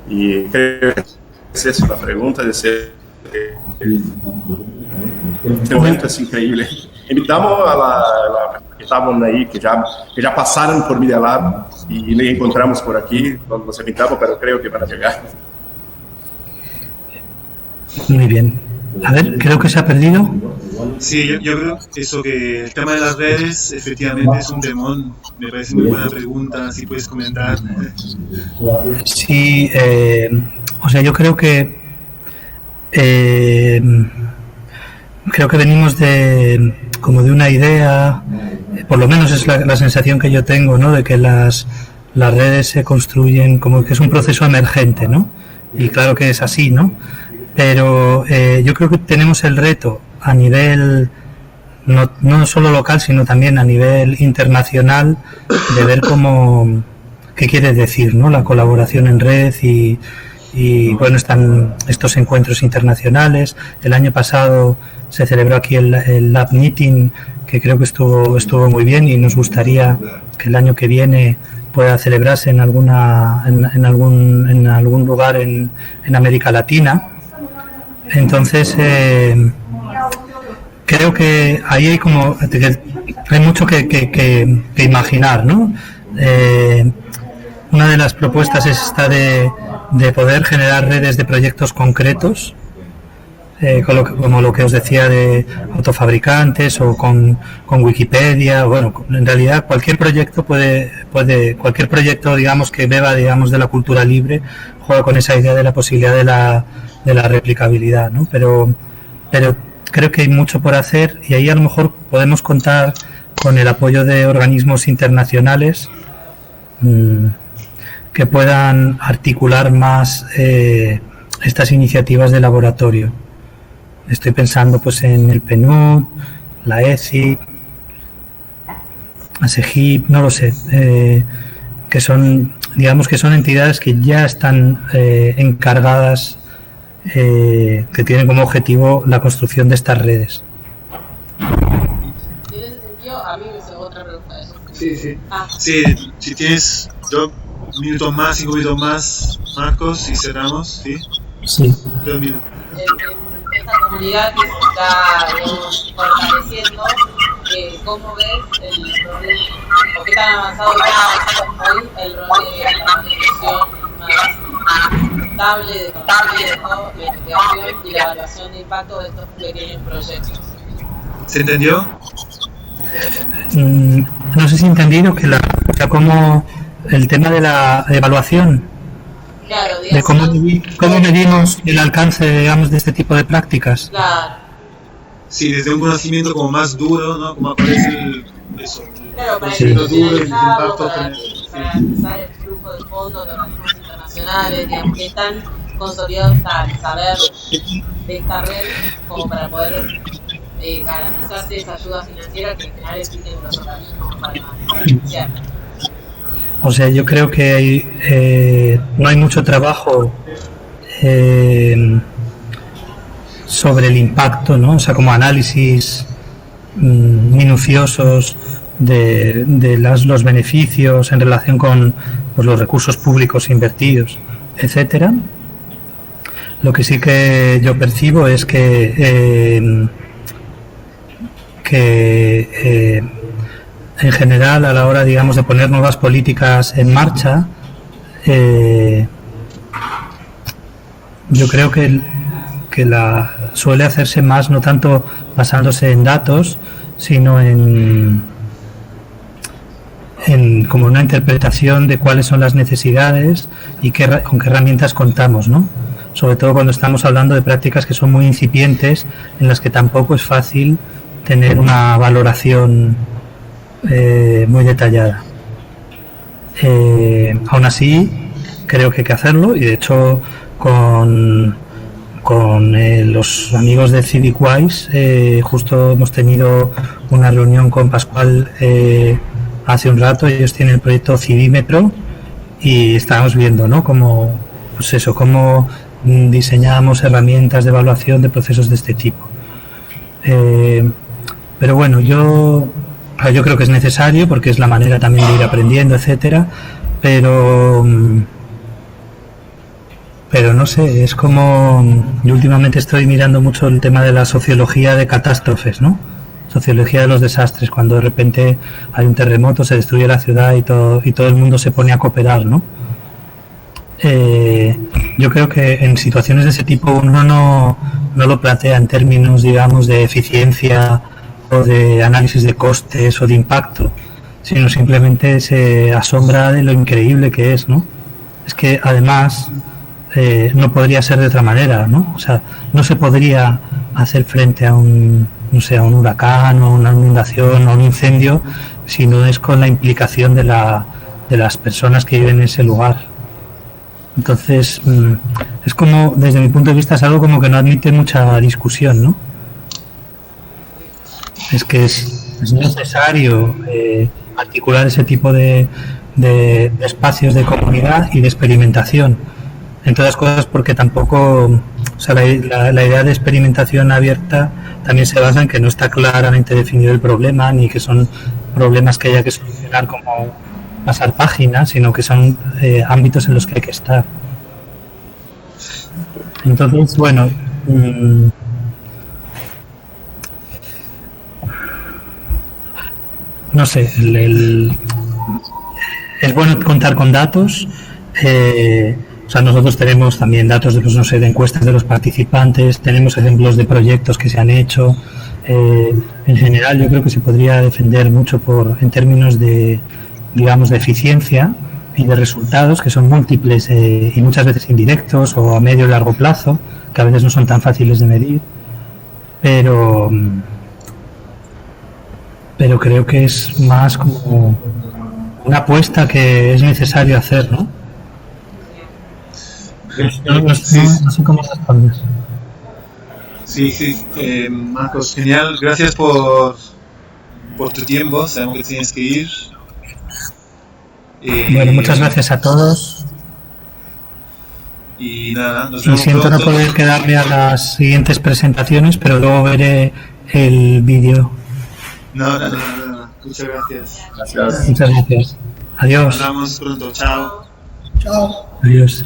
y creo que esa es la pregunta de ser. Este momento es increíble. Invitamos a la que estaban ahí, que ya pasaron por Media Lab y le encontramos por aquí, los invitamos, pero creo que van a llegar. Muy bien. A ver, creo que se ha perdido. Sí, yo creo eso, que el tema de las redes efectivamente es un temón. Me parece muy buena pregunta, si puedes comentar. Sí, o sea, yo creo que venimos como de una idea, por lo menos es la sensación que yo tengo, ¿no? De que las redes se construyen como que es un proceso emergente, ¿no? Y claro que es así, ¿no? Pero yo creo que tenemos el reto a nivel no solo local, sino también a nivel internacional, de ver qué quiere decir, ¿no? La colaboración en red y bueno, están estos encuentros internacionales. El año pasado se celebró aquí el Lab Meeting, que creo que estuvo muy bien, y nos gustaría que el año que viene pueda celebrarse en algún lugar en América Latina. Entonces creo que ahí hay mucho que imaginar, ¿no? Una de las propuestas es esta de poder generar redes de proyectos concretos, como lo que os decía de autofabricantes o con Wikipedia. Bueno, en realidad cualquier proyecto cualquier proyecto, digamos, que beba, digamos, de la cultura libre, juega con esa idea de la posibilidad de la replicabilidad, ¿no? Pero creo que hay mucho por hacer, y ahí a lo mejor podemos contar con el apoyo de organismos internacionales que puedan articular más estas iniciativas de laboratorio. Estoy pensando pues en el PNUD, la ECI, la SEGIP, no lo sé, que son entidades que ya están encargadas, que tienen como objetivo la construcción de estas redes. En ese sentido, a mí me hizo otra pregunta. Eso. Sí. Sí, si tienes 5 minutos más, Marcos, y cerramos, ¿sí? Sí. 2 minutos. En esta comunidad que se está, digamos, fortaleciendo, ¿cómo ves el rol, o qué tan avanzado está hoy el rol de la gestión más estable, de conocimiento, la investigación y la evaluación de impacto de estos pequeños proyectos? ¿Se entendió? No sé si he entendido como el tema de la evaluación. Claro, de cómo medimos el alcance, digamos, de este tipo de prácticas. Claro. Sí, desde un conocimiento como más duro, ¿no? Como aparece Claro, para impacto, para analizar el flujo de fondos de organismos internacionales, digamos, que están consolidados al saber de esta red, como para poder garantizarse esa ayuda financiera que en general existen los organismos para iniciar. O sea, yo creo que no hay mucho trabajo sobre el impacto, ¿no? O sea, como análisis minuciosos de los beneficios en relación con pues, los recursos públicos invertidos, etcétera. Lo que sí que yo percibo es que en general, a la hora, digamos, de poner nuevas políticas en marcha, yo creo que suele hacerse más, no tanto basándose en datos, sino en como una interpretación de cuáles son las necesidades y con qué herramientas contamos, ¿no? Sobre todo cuando estamos hablando de prácticas que son muy incipientes, en las que tampoco es fácil tener una valoración muy detallada. Aún así, creo que hay que hacerlo, y de hecho con los amigos de CivicWise justo hemos tenido una reunión con Pascual hace un rato. Ellos tienen el proyecto Civímetro y estábamos viendo, ¿no?, cómo diseñamos herramientas de evaluación de procesos de este tipo. Pero bueno, yo creo que es necesario porque es la manera también de ir aprendiendo, etcétera, pero no sé, es como, yo últimamente estoy mirando mucho el tema de la sociología de catástrofes, ¿no? Sociología de los desastres, cuando de repente hay un terremoto, se destruye la ciudad y todo el mundo se pone a cooperar, ¿no? Yo creo que en situaciones de ese tipo uno no lo plantea en términos, digamos, de eficiencia o de análisis de costes o de impacto, sino simplemente se asombra de lo increíble que es, ¿no? Es que además no podría ser de otra manera, ¿no? O sea, no se podría hacer frente a un huracán o una inundación o un incendio si no es con la implicación de las personas que viven en ese lugar. Entonces, es como, desde mi punto de vista, es algo como que no admite mucha discusión, ¿no? Es que es necesario articular ese tipo de espacios de comunidad y de experimentación. Entre otras cosas porque tampoco, o sea, la idea de experimentación abierta también se basa en que no está claramente definido el problema, ni que son problemas que haya que solucionar como pasar páginas, sino que son ámbitos en los que hay que estar. Entonces, bueno, no sé, es bueno contar con datos. O sea, nosotros tenemos también datos de, pues, no sé, de encuestas de los participantes, tenemos ejemplos de proyectos que se han hecho. En general, yo creo que se podría defender mucho en términos de, digamos, de eficiencia y de resultados, que son múltiples y muchas veces indirectos o a medio y largo plazo, que a veces no son tan fáciles de medir, pero creo que es más como una apuesta que es necesario hacer, ¿no? No sé cómo respondes. Sí, Marcos, genial. Gracias por tu tiempo. Sabemos que tienes que ir. Bueno, muchas gracias a todos. Y nada, nos Lo vemos siento pronto. no poder quedarme a las siguientes presentaciones, pero luego veré el vídeo. No. Muchas gracias. Gracias. Muchas gracias. Adiós. Hablamos pronto. Chao. Chao. Adiós.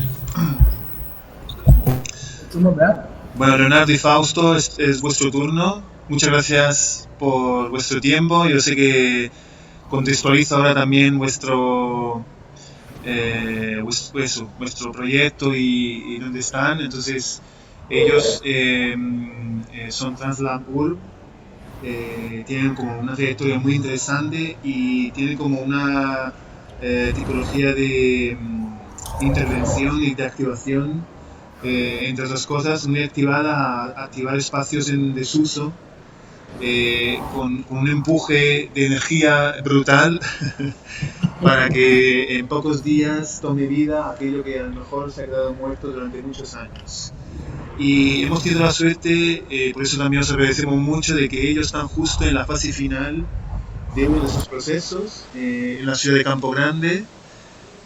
Bueno, Leonardo y Fausto, es vuestro turno. Muchas gracias por vuestro tiempo. Yo sé que contextualizo ahora también vuestro proyecto y dónde están. Entonces, ellos son Translab Urb, tienen como una trayectoria muy interesante y tienen como una tipología de intervención y de activación, entre otras cosas, muy activada a activar espacios en desuso, con un empuje de energía brutal para que en pocos días tome vida aquello que a lo mejor se ha quedado muerto durante muchos años. Y hemos tenido la suerte, por eso también os agradecemos mucho, de que ellos están justo en la fase final de uno de esos procesos, en la ciudad de Campo Grande.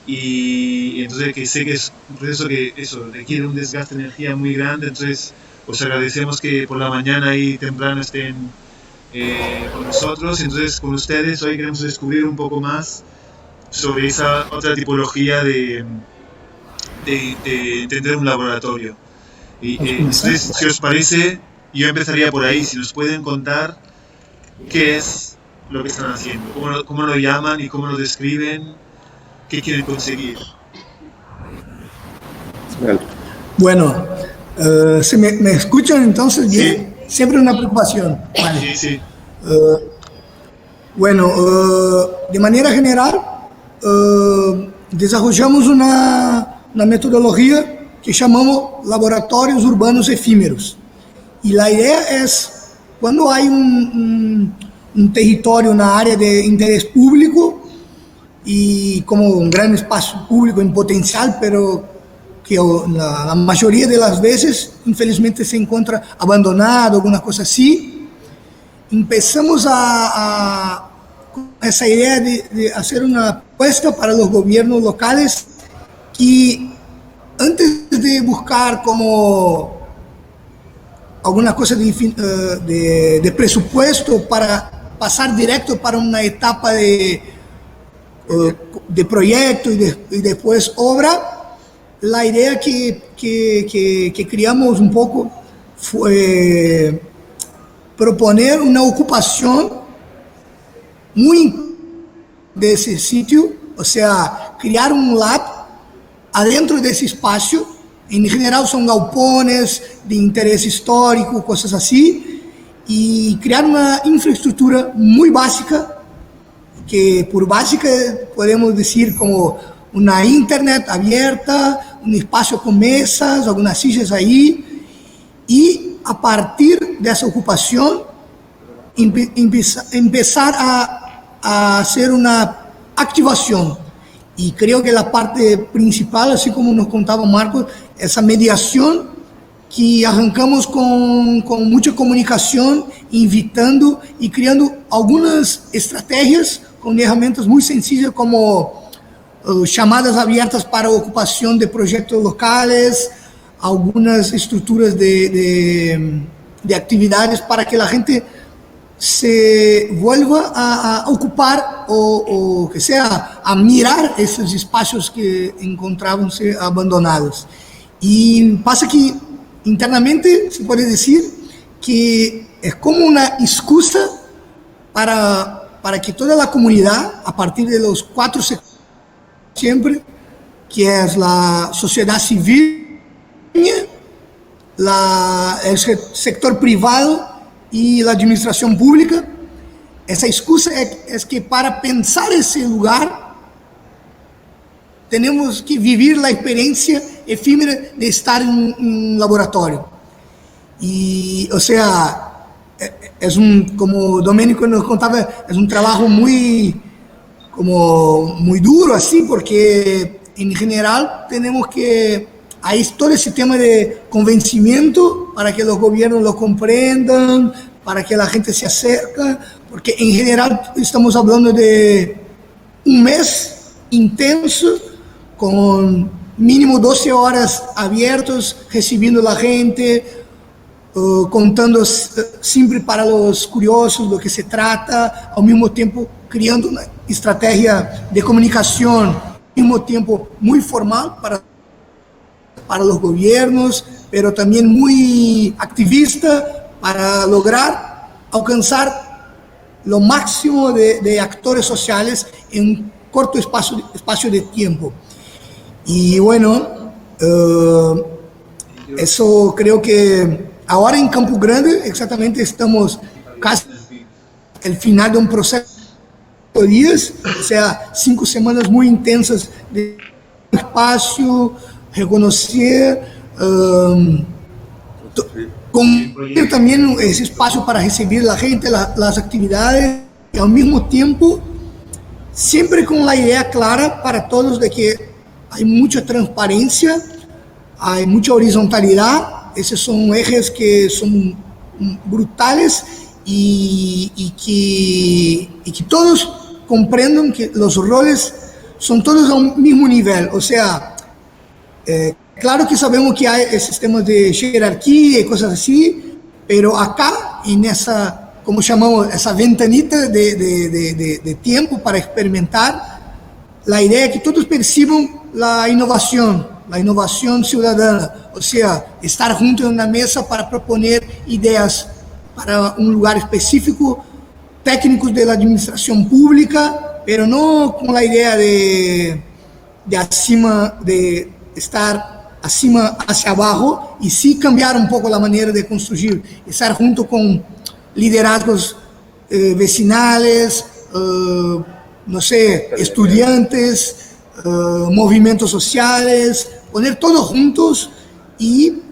Y entonces que sé que es un proceso que requiere un desgaste de energía muy grande. Entonces os agradecemos que por la mañana ahí temprano estén con nosotros. Entonces con ustedes hoy queremos descubrir un poco más sobre esa otra tipología de entender un laboratorio. Y entonces, si os parece, yo empezaría por ahí. Si nos pueden contar qué es lo que están haciendo, cómo lo llaman y cómo lo describen. ¿Qué quieren conseguir? Bueno, ¿se me escuchan entonces bien? Sí. Siempre una preocupación. Vale. Sí. Bueno, de manera general, desarrollamos una metodología que llamamos laboratorios urbanos efímeros. Y la idea es, cuando hay un un territorio, una área de interés público y como un gran espacio público en potencial, pero que la mayoría de las veces, infelizmente, se encuentra abandonado, alguna cosa así. Empezamos con esa idea de hacer una apuesta para los gobiernos locales que antes de buscar como alguna cosa de presupuesto para pasar directo para una etapa de proyecto y después obra, la idea que criamos un poco fue proponer una ocupación muy de ese sitio, o sea, crear un lab adentro de ese espacio. En general son galpones de interés histórico, cosas así, y crear una infraestructura muy básica, que por básica podemos decir como una internet abierta, un espacio con mesas, algunas sillas ahí, y a partir de esa ocupación empezar a hacer una activación. Y creo que la parte principal, así como nos contaba Marcos, esa mediación que arrancamos con mucha comunicación, invitando y creando algunas estrategias con herramientas muy sencillas como chamadas abiertas para ocupación de proyectos locales, algunas estructuras de actividades para que la gente se vuelva a ocupar o que sea, a mirar esos espacios que encontraban-se abandonados. Y pasa que internamente se puede decir que es como una excusa para que toda la comunidad, a partir de los 4 sectores siempre, que es la sociedad civil, el sector privado y la administración pública, esa excusa es que para pensar ese lugar tenemos que vivir la experiencia efímera de estar en un laboratorio. Y, o sea, como Domenico nos contaba, es un trabajo muy duro, así, porque en general tenemos que, hay todo ese tema de convencimiento para que los gobiernos lo comprendan, para que la gente se acerque, porque en general estamos hablando de un mes intenso, con mínimo 12 horas abiertos, recibiendo a la gente, contando siempre para los curiosos lo que se trata, al mismo tiempo creando una estrategia de comunicación, al mismo tiempo muy formal para los gobiernos, pero también muy activista para lograr alcanzar lo máximo de actores sociales en un corto espacio de tiempo. Y bueno, eso creo que ahora en Campo Grande exactamente estamos casi al final de un proceso de días, o sea, 5 semanas muy intensas de espacio, reconocer, construir también ese espacio para recibir a la gente, las actividades, y al mismo tiempo siempre con la idea clara para todos de que hay mucha transparencia, hay mucha horizontalidad. Esos son ejes que son brutales y que todos comprendan que los roles son todos al mismo nivel. O sea, claro que sabemos que hay sistemas de jerarquía y cosas así, pero acá, en esa, como llamamos, esa ventanita de tiempo para experimentar, la idea es que todos perciban la innovación ciudadana, o sea, estar juntos en una mesa para proponer ideas para un lugar específico, técnicos de la administración pública, pero no con la idea de estar acima hacia abajo, y sí cambiar un poco la manera de construir, estar junto con liderazgos vecinales, no sé, estudiantes, movimientos sociales, poner todos juntos y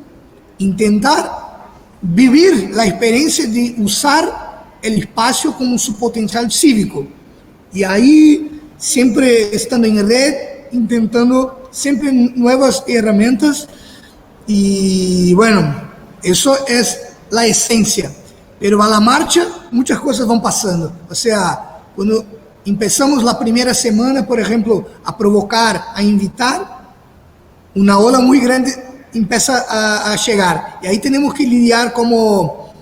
intentar vivir la experiencia de usar el espacio como su potencial cívico. Y ahí, siempre estando en red, intentando siempre nuevas herramientas. Y bueno, eso es la esencia. Pero a la marcha, muchas cosas van pasando. O sea, cuando empezamos la primera semana, por ejemplo, a provocar, a invitar, una ola muy grande empieza a llegar. Y ahí tenemos que lidiar como,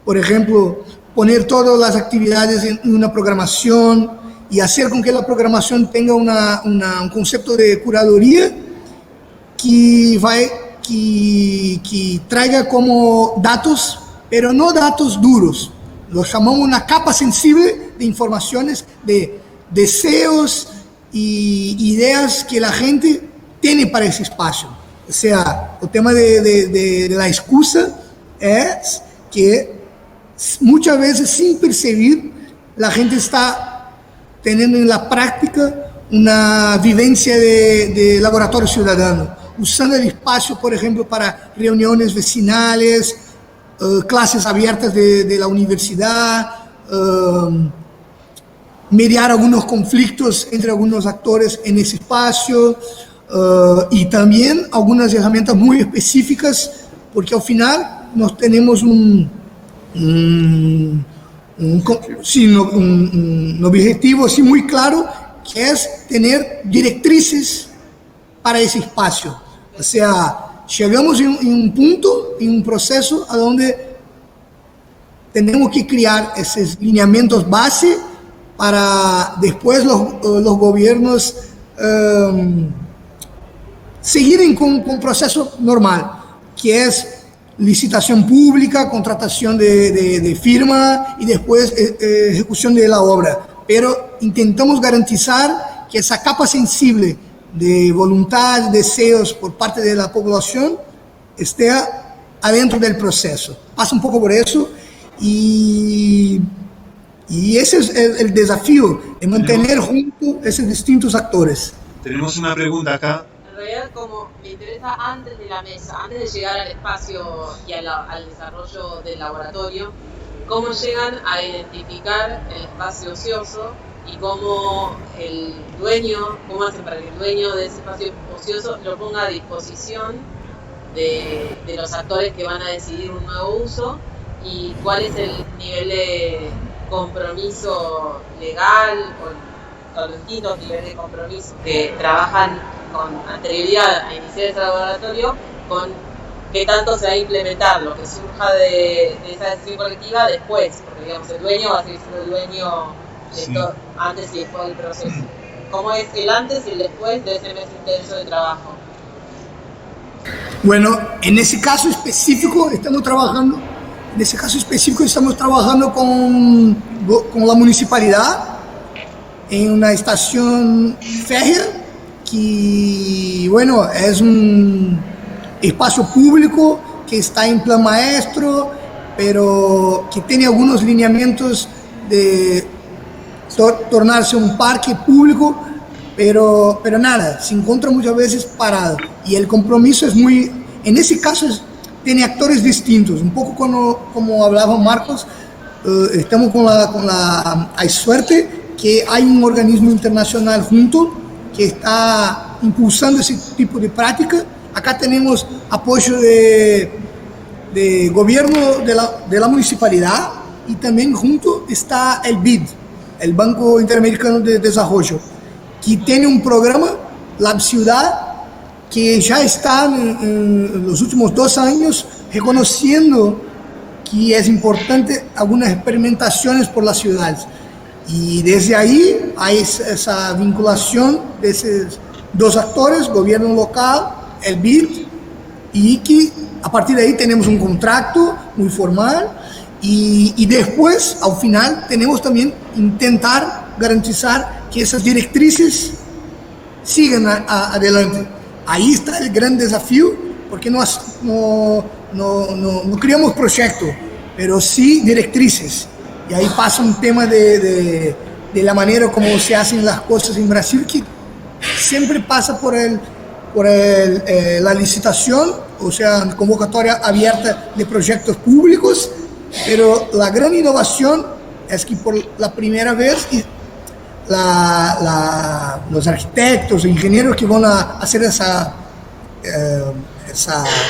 por ejemplo, poner todas las actividades en una programación y hacer con que la programación tenga un concepto de curaduría que traiga como datos, pero no datos duros. Lo llamamos una capa sensible de informaciones, de deseos y ideas que la gente tiene para ese espacio. O sea, el tema de la excusa es que muchas veces, sin percibir, la gente está teniendo en la práctica una vivencia de laboratorio ciudadano, usando el espacio, por ejemplo, para reuniones vecinales, clases abiertas de la universidad, mediar algunos conflictos entre algunos actores en ese espacio, y también algunas herramientas muy específicas, porque al final nos tenemos un objetivo así muy claro, que es tener directrices para ese espacio. O sea, llegamos en un punto, en un proceso a donde tenemos que crear esos lineamientos base para después los gobiernos seguir con un proceso normal, que es licitación pública, contratación de firma y después ejecución de la obra. Pero intentamos garantizar que esa capa sensible de voluntad, deseos por parte de la población esté adentro del proceso. Pasa un poco por eso y ese es el desafío, de mantener juntos esos distintos actores. Tenemos una pregunta acá. En realidad, como me interesa antes de la mesa, antes de llegar al espacio y al desarrollo del laboratorio, cómo llegan a identificar el espacio ocioso y cómo el dueño, cómo hacen para que el dueño de ese espacio ocioso lo ponga a disposición de los actores que van a decidir un nuevo uso, y cuál es el nivel de compromiso legal o los distintos niveles de compromiso que trabajan con anterioridad a iniciar ese laboratorio, con qué tanto se va a implementar lo que surja de esa decisión colectiva después, porque digamos el dueño va a seguir siendo el dueño de todo, antes y después del proceso. ¿Cómo es el antes y el después de ese mes intenso de trabajo? Bueno, en ese caso específico estamos trabajando con la municipalidad en una estación férrea que, bueno, es un espacio público que está en plan maestro, pero que tiene algunos lineamientos de tornarse un parque público, pero nada, se encuentra muchas veces parado. Y el compromiso es muy, en ese caso tiene actores distintos, un poco como hablaba Marcos, estamos hay suerte que hay un organismo internacional junto que está impulsando ese tipo de práctica. Acá tenemos apoyo de gobierno de la municipalidad, y también junto está el BID, el Banco Interamericano de Desarrollo, que tiene un programa, Lab Ciudad, que ya está en los últimos 2 años reconociendo que es importante algunas experimentaciones por las ciudades. Y desde ahí hay esa vinculación de esos 2 actores, gobierno local, el BID, y que a partir de ahí tenemos un contrato muy formal, y después, al final, tenemos también intentar garantizar que esas directrices sigan adelante. Ahí está el gran desafío, porque no creamos proyectos, pero sí directrices. Y ahí pasa un tema de la manera como se hacen las cosas en Brasil, que siempre pasa por la licitación, o sea, convocatoria abierta de proyectos públicos, pero la gran innovación es que por la primera vez los arquitectos, ingenieros que van a hacer esa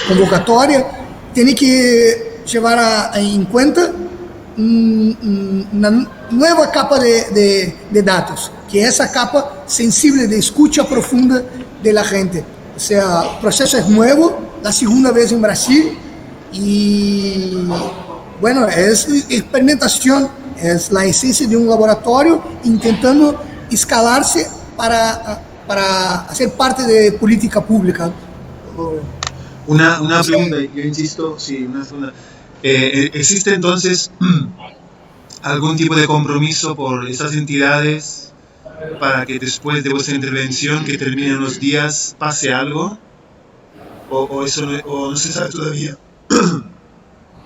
convocatoria tienen que llevar en cuenta una nueva capa de datos, que es esa capa sensible de escucha profunda de la gente. O sea, el proceso es nuevo, la segunda vez en Brasil, y bueno, es experimentación, es la esencia de un laboratorio intentando escalarse para hacer parte de política pública. Una pregunta, yo insisto, sí, una segunda. ¿Existe entonces algún tipo de compromiso por estas entidades para que después de vuestra intervención, que termine en unos días, pase algo? ¿O eso no se sabe todavía?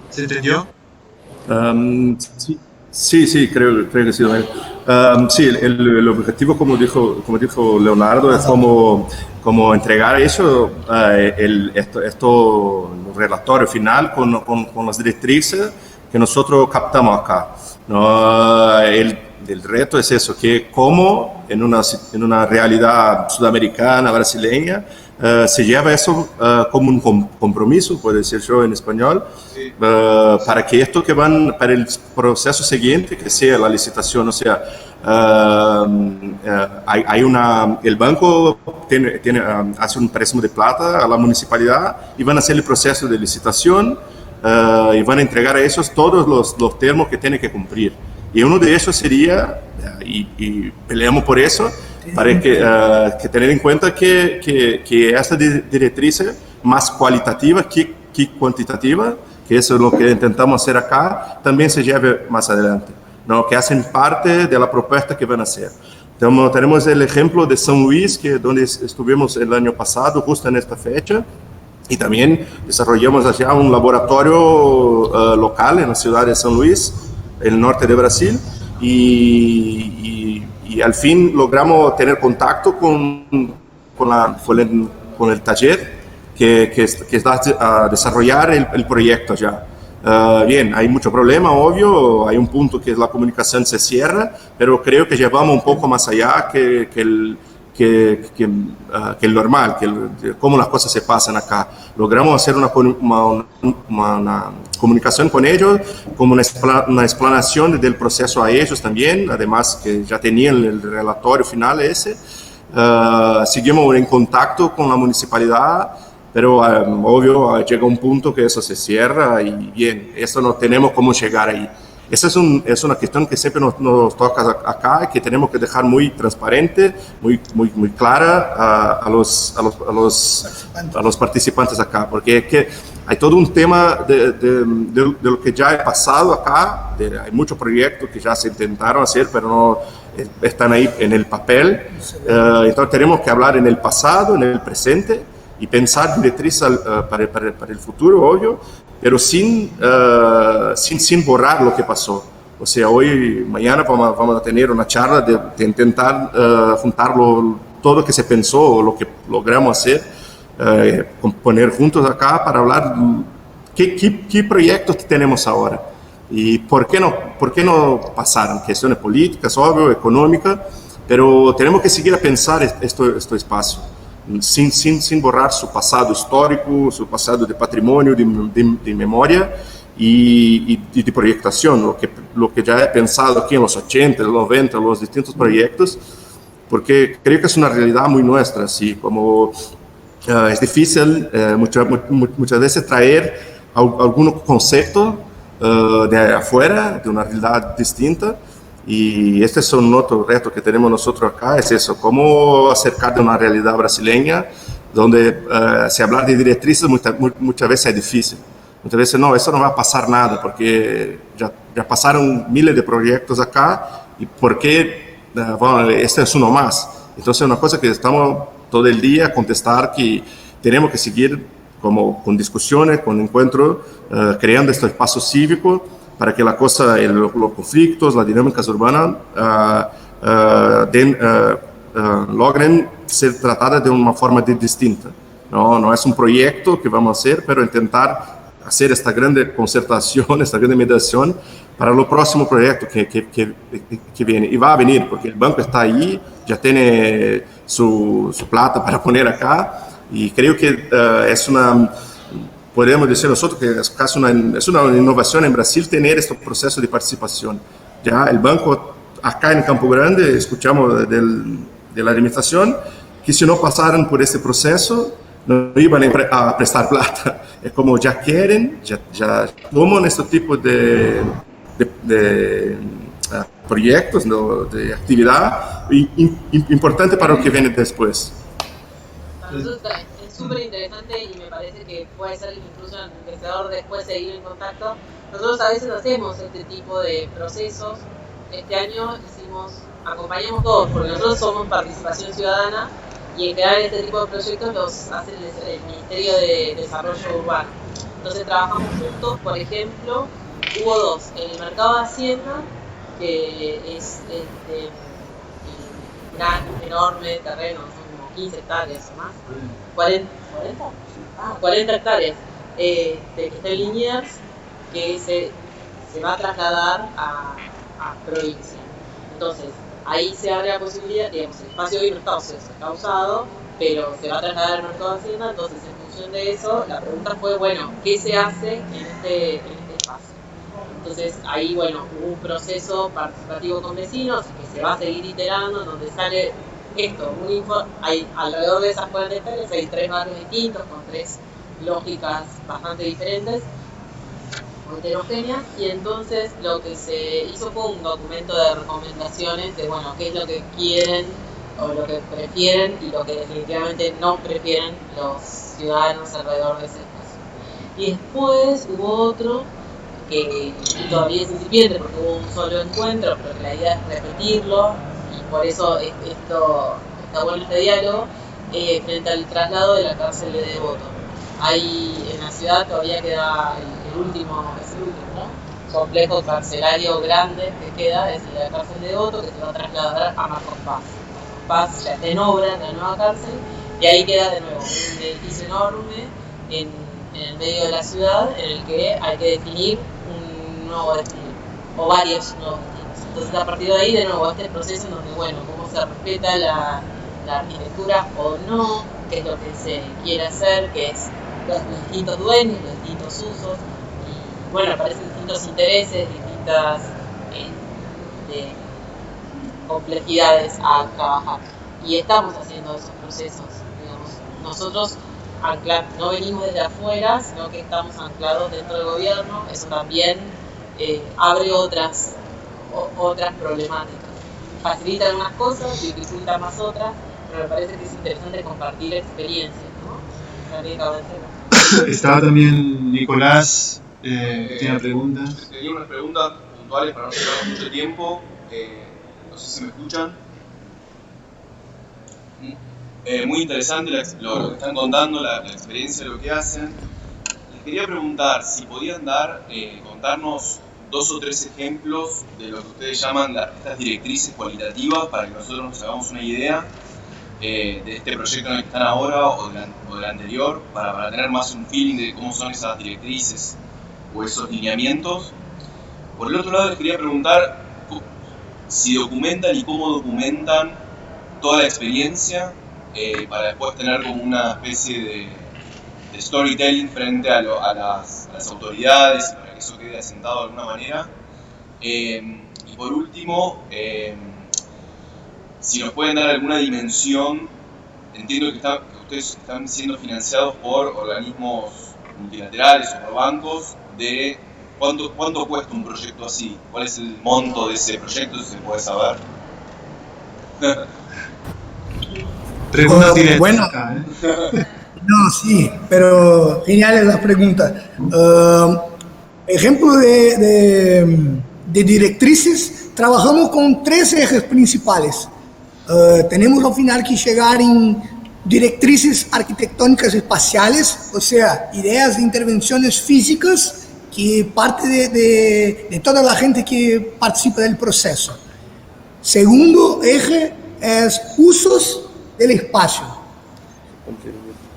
¿Se entendió? Sí, creo que sí. Sí, el objetivo, como dijo Leonardo, es como entregar eso, esto relatorio final con las directrices que nosotros captamos acá, ¿no? El reto es eso, que como en una realidad sudamericana, brasileña, se lleva eso como un compromiso, puede decir yo en español, sí. Para que esto que van para el proceso siguiente, que sea la licitación, o sea, el banco hace un préstamo de plata a la municipalidad y van a hacer el proceso de licitación y van a entregar a ellos todos los términos que tienen que cumplir. Y uno de ellos sería, y peleamos por eso, para que tener en cuenta que esta directriz más cualitativa que cuantitativa, que eso es lo que intentamos hacer acá, también se lleve más adelante, ¿no? Que hacen parte de la propuesta que van a hacer. Entonces, tenemos el ejemplo de San Luis, donde estuvimos el año pasado, justo en esta fecha, y también desarrollamos allá un laboratorio local en la ciudad de San Luis, el norte de Brasil, y al fin logramos tener contacto con el taller que está a desarrollar el proyecto ya. Bien, hay mucho problema, obvio, hay un punto que la comunicación se cierra, pero creo que llevamos un poco más allá que el normal, cómo las cosas se pasan acá. Logramos hacer una comunicación con ellos, como una explanación del proceso a ellos también, además que ya tenían el relatorio final ese. Seguimos en contacto con la municipalidad, pero obvio llega un punto que eso se cierra y bien, eso no tenemos cómo llegar ahí. Esa es una cuestión que siempre nos toca acá, que tenemos que dejar muy transparente, muy clara a los participantes acá, porque es que hay todo un tema de lo que ya ha pasado acá, hay muchos proyectos que ya se intentaron hacer, pero no están ahí en el papel, entonces tenemos que hablar en el pasado, en el presente, y pensar directrices para el futuro, obvio, pero sin borrar lo que pasó. O sea, mañana vamos a tener una charla de intentar juntar todo lo que se pensó o lo que logramos hacer, poner juntos acá para hablar qué proyectos tenemos ahora y por qué no pasaron. Cuestiones políticas, obvio, económicas, pero tenemos que seguir a pensar este espacio. Sin borrar su pasado histórico, su pasado de patrimonio, de memoria y de proyectación, lo que ya he pensado aquí en los 80, los 90, los distintos proyectos, porque creo que es una realidad muy nuestra, así como es difícil muchas veces traer algún concepto de afuera, de una realidad distinta. Y este es un otro reto que tenemos nosotros acá, es eso, cómo acercar de una realidad brasileña donde si hablar de directrices muchas veces es difícil. Muchas veces no, eso no va a pasar nada porque ya pasaron miles de proyectos acá y por qué, bueno, este es uno más. Entonces es una cosa que estamos todo el día a contestar, que tenemos que seguir como con discusiones, con encuentros, creando este espacio cívico para que la cosa, los conflictos, las dinámicas urbanas logren ser tratadas de una forma distinta. No es un proyecto que vamos a hacer, pero intentar hacer esta grande concertación, esta grande mediación para el próximo proyecto que viene. Y va a venir, porque el banco está ahí, ya tiene su plata para poner acá, y creo que es una, podemos decir nosotros que es casi una innovación en Brasil tener este proceso de participación. Ya el banco acá en Campo Grande, escuchamos de la administración, que si no pasaran por este proceso, no iban a prestar plata. Es como ya quieren, ya toman este tipo de proyectos, ¿no? De actividad importante para lo que viene después. Para nosotros es súper interesante y me parece que puede ser incluso enriquecedor después seguir en contacto. Nosotros a veces hacemos este tipo de procesos. Este año acompañamos todos, porque nosotros somos participación ciudadana y en general este tipo de proyectos los hace el Ministerio de Desarrollo Urbano. Entonces trabajamos juntos, por ejemplo, hubo dos, en el mercado de Hacienda, que es gran, enorme terreno, son como 15 hectáreas o más, 40 hectáreas, que está en Liniers, que se va a trasladar a provincia. Entonces, ahí se abre la posibilidad, digamos, el espacio hoy no está ocioso, está usado, pero se va a trasladar al mercado de Hacienda. Entonces, en función de eso, la pregunta fue, bueno, ¿qué se hace en este espacio? Entonces, ahí, bueno, hubo un proceso participativo con vecinos que se va a seguir iterando, donde sale esto, hay alrededor de esas 40 hectáreas, hay 3 barrios distintos, con 3 lógicas bastante diferentes, heterogéneas, y entonces lo que se hizo fue un documento de recomendaciones de, bueno, qué es lo que quieren o lo que prefieren y lo que definitivamente no prefieren los ciudadanos alrededor de ese espacio. Y después hubo otro que todavía es incipiente porque hubo un solo encuentro, pero que la idea es repetirlo, y por eso está bueno este diálogo, frente al traslado de la cárcel de Devoto. Ahí en la ciudad todavía queda el último, ¿no? Complejo carcelario grande que queda, es la cárcel de Devoto, que se va a trasladar a Marcos Paz. Marcos Paz ya está en obra, la nueva cárcel, y ahí queda de nuevo un edificio enorme en el medio de la ciudad, en el que hay que definir un nuevo destino, o varios nuevos destinos. Entonces, a partir de ahí, de nuevo, este proceso en donde, bueno, cómo se respeta la arquitectura o no, qué es lo que se quiere hacer, que es los distintos dueños, los distintos usos, y bueno, aparecen distintos intereses, distintas complejidades a trabajar. Y estamos haciendo esos procesos, digamos. Nosotros no venimos desde afuera, sino que estamos anclados dentro del gobierno. Eso también abre otras problemáticas. Facilita algunas cosas, dificulta más otras, pero me parece que es interesante compartir experiencias, ¿no? Estaba también Nicolás, que tiene una pregunta. Tenía unas preguntas puntuales para no llevar mucho tiempo. No sé si me escuchan. Muy interesante lo que están contando, la experiencia de lo que hacen. Les quería preguntar si podían contarnos 2 o 3 ejemplos de lo que ustedes llaman estas directrices cualitativas, para que nosotros nos hagamos una idea de este proyecto en el que están ahora o del anterior, para tener más un feeling de cómo son esas directrices o esos lineamientos. Por el otro lado, les quería preguntar si documentan y cómo documentan toda la experiencia, para después tener como una especie de storytelling frente a las autoridades, para que eso quede asentado de alguna manera. Y por último, si nos pueden dar alguna dimensión. Entiendo que ustedes están siendo financiados por organismos multilaterales o por bancos, de ¿cuánto cuesta un proyecto así? ¿Cuál es el monto de ese proyecto, si se puede saber? Preguntas directas. Bueno, acá, no, sí, pero genial la pregunta. Ejemplo de directrices, trabajamos con 3 ejes principales. Tenemos al final que llegar en directrices arquitectónicas espaciales, o sea, ideas de intervenciones físicas que parte de toda la gente que participa del proceso. Segundo eje es usos del espacio.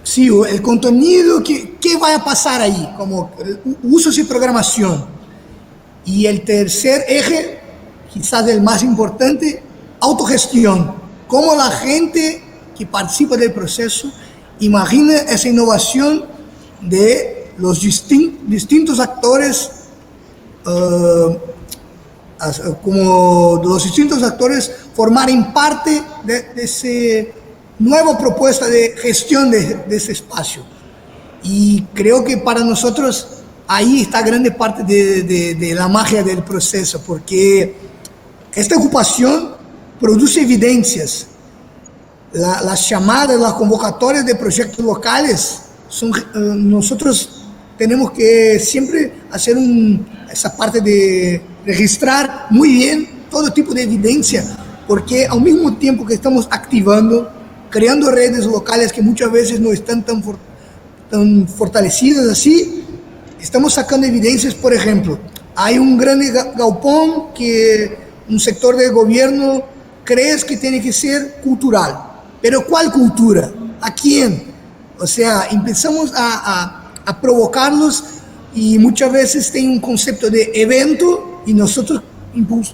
Sí, el contenido, ¿qué va a pasar ahí? Como usos y programación. Y el tercer eje, quizás el más importante, autogestión. Cómo la gente que participa del proceso imagina esa innovación de los distintos actores, como los distintos actores formarem parte de esa nueva propuesta de gestión de ese espacio. Y creo que para nosotros ahí está grande parte de la magia del proceso, porque esta ocupación produce evidencias. Las llamadas, las convocatorias de proyectos locales, nosotros tenemos que siempre hacer esa parte de registrar muy bien todo tipo de evidencia, porque al mismo tiempo que estamos activando, creando redes locales que muchas veces no están tan fortalecidas así, estamos sacando evidencias. Por ejemplo, hay un gran galpón que un sector del gobierno cree que tiene que ser cultural. Pero ¿cuál cultura? ¿A quién? O sea, empezamos a provocarlos y muchas veces tienen un concepto de evento y nosotros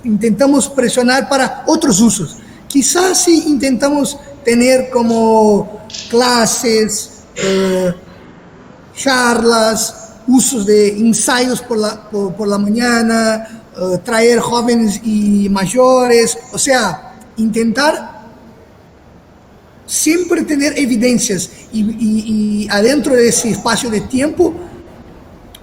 intentamos presionar para otros usos. Quizás si intentamos tener como clases, charlas, usos de ensayos por la mañana, traer jóvenes y mayores, o sea, intentar siempre tener evidencias y adentro de ese espacio de tiempo,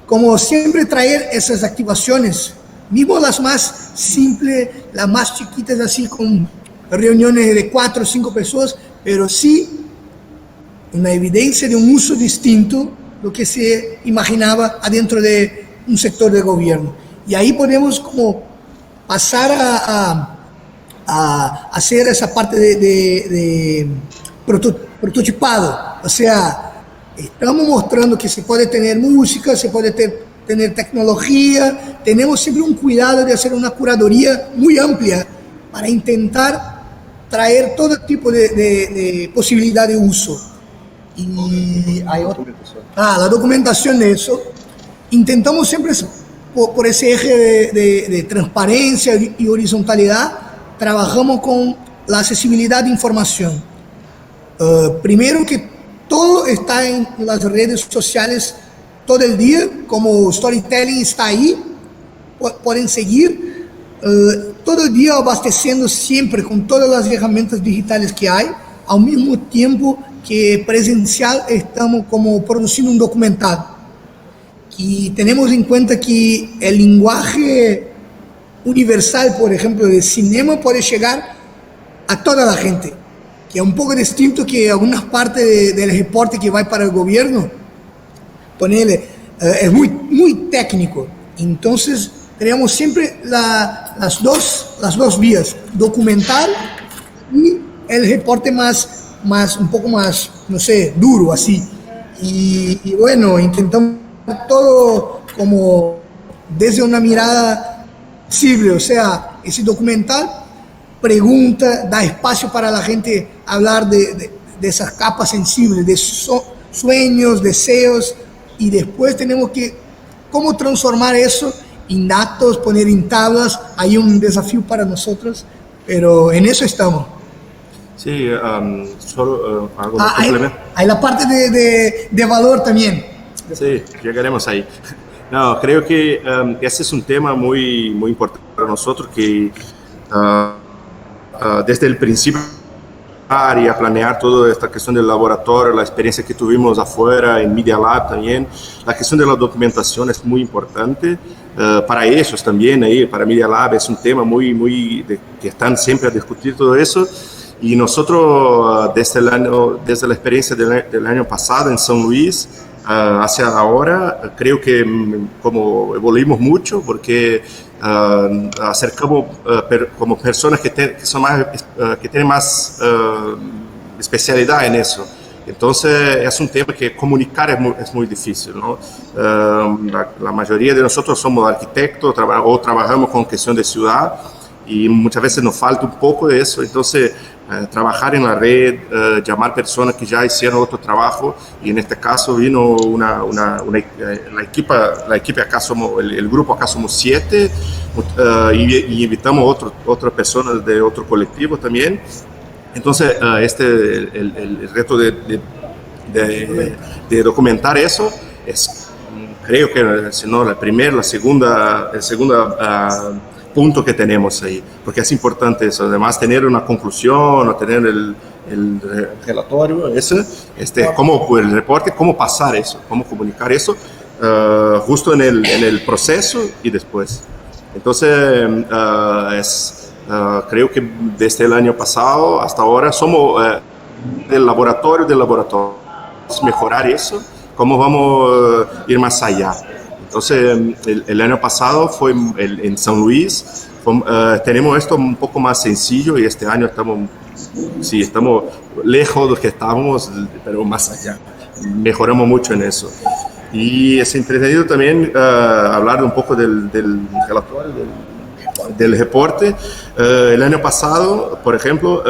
como siempre traer esas activaciones, mismo las más simples, las más chiquitas, así con reuniones de 4 o 5 personas, pero sí una evidencia de un uso distinto lo que se imaginaba adentro de un sector de gobierno. Y ahí podemos como pasar a hacer esa parte de prototipado. O sea, estamos mostrando que se puede tener música, se puede tener tecnología, tenemos siempre un cuidado de hacer una curaduría muy amplia para intentar traer todo tipo de posibilidad de uso. Y hay la documentación de eso. Intentamos siempre por ese eje de transparencia y horizontalidad, trabajamos con la accesibilidad de información. Primero que todo está en las redes sociales todo el día, como Storytelling está ahí, pueden seguir todo el día abasteciendo siempre con todas las herramientas digitales que hay, al mismo tiempo que presencial estamos como produciendo un documental. Y tenemos en cuenta que el lenguaje universal, por ejemplo, del cinema puede llegar a toda la gente, que es un poco distinto que algunas partes del reporte que va para el gobierno, ponele, es muy técnico. Entonces tenemos siempre las dos vías, documental y el reporte un poco más, no sé, duro así. Y bueno, intentamos todo como desde una mirada sensible, o sea, ese documental pregunta, da espacio para la gente hablar de esas capas sensibles, de sueños, deseos, y después tenemos que cómo transformar eso en datos, poner en tablas. Hay un desafío para nosotros, pero en eso estamos. Sí, solo algo de complemento. Hay la parte de valor también. Sí, llegaremos ahí. No, creo que ese es un tema muy importante para nosotros, que desde el principio y a planear toda esta cuestión del laboratorio, la experiencia que tuvimos afuera en Media Lab también, la cuestión de la documentación es muy importante para ellos también, ahí, para Media Lab es un tema que están siempre a discutir todo eso. Y nosotros desde la experiencia del año pasado en San Luis hacia ahora, creo que como evoluimos mucho, porque acercamos como personas que tienen más especialidad en eso. Entonces es un tema que comunicar es muy difícil, ¿no? La mayoría de nosotros somos arquitectos o trabajamos con cuestión de ciudad, y muchas veces nos falta un poco de eso. Entonces trabajar en la red, llamar personas que ya hicieron otro trabajo, y en este caso vino la equipa acá somos, el grupo acá somos 7, y invitamos otras personas de otro colectivo también. Entonces, el reto de documentar eso es, creo que si no el segundo punto que tenemos ahí, porque es importante eso, además tener una conclusión o tener el relatorio, cómo el reporte, cómo pasar eso, cómo comunicar eso, justo en el proceso y después. Entonces, creo que desde el año pasado hasta ahora somos del laboratorio, mejorar eso, cómo vamos a ir más allá. Entonces, el año pasado fue en San Luis, tenemos esto un poco más sencillo, y este año estamos lejos de lo que estábamos, pero más allá. Mejoramos mucho en eso. Y es entretenido también hablar un poco del relatorio, del reporte. El año pasado, por ejemplo,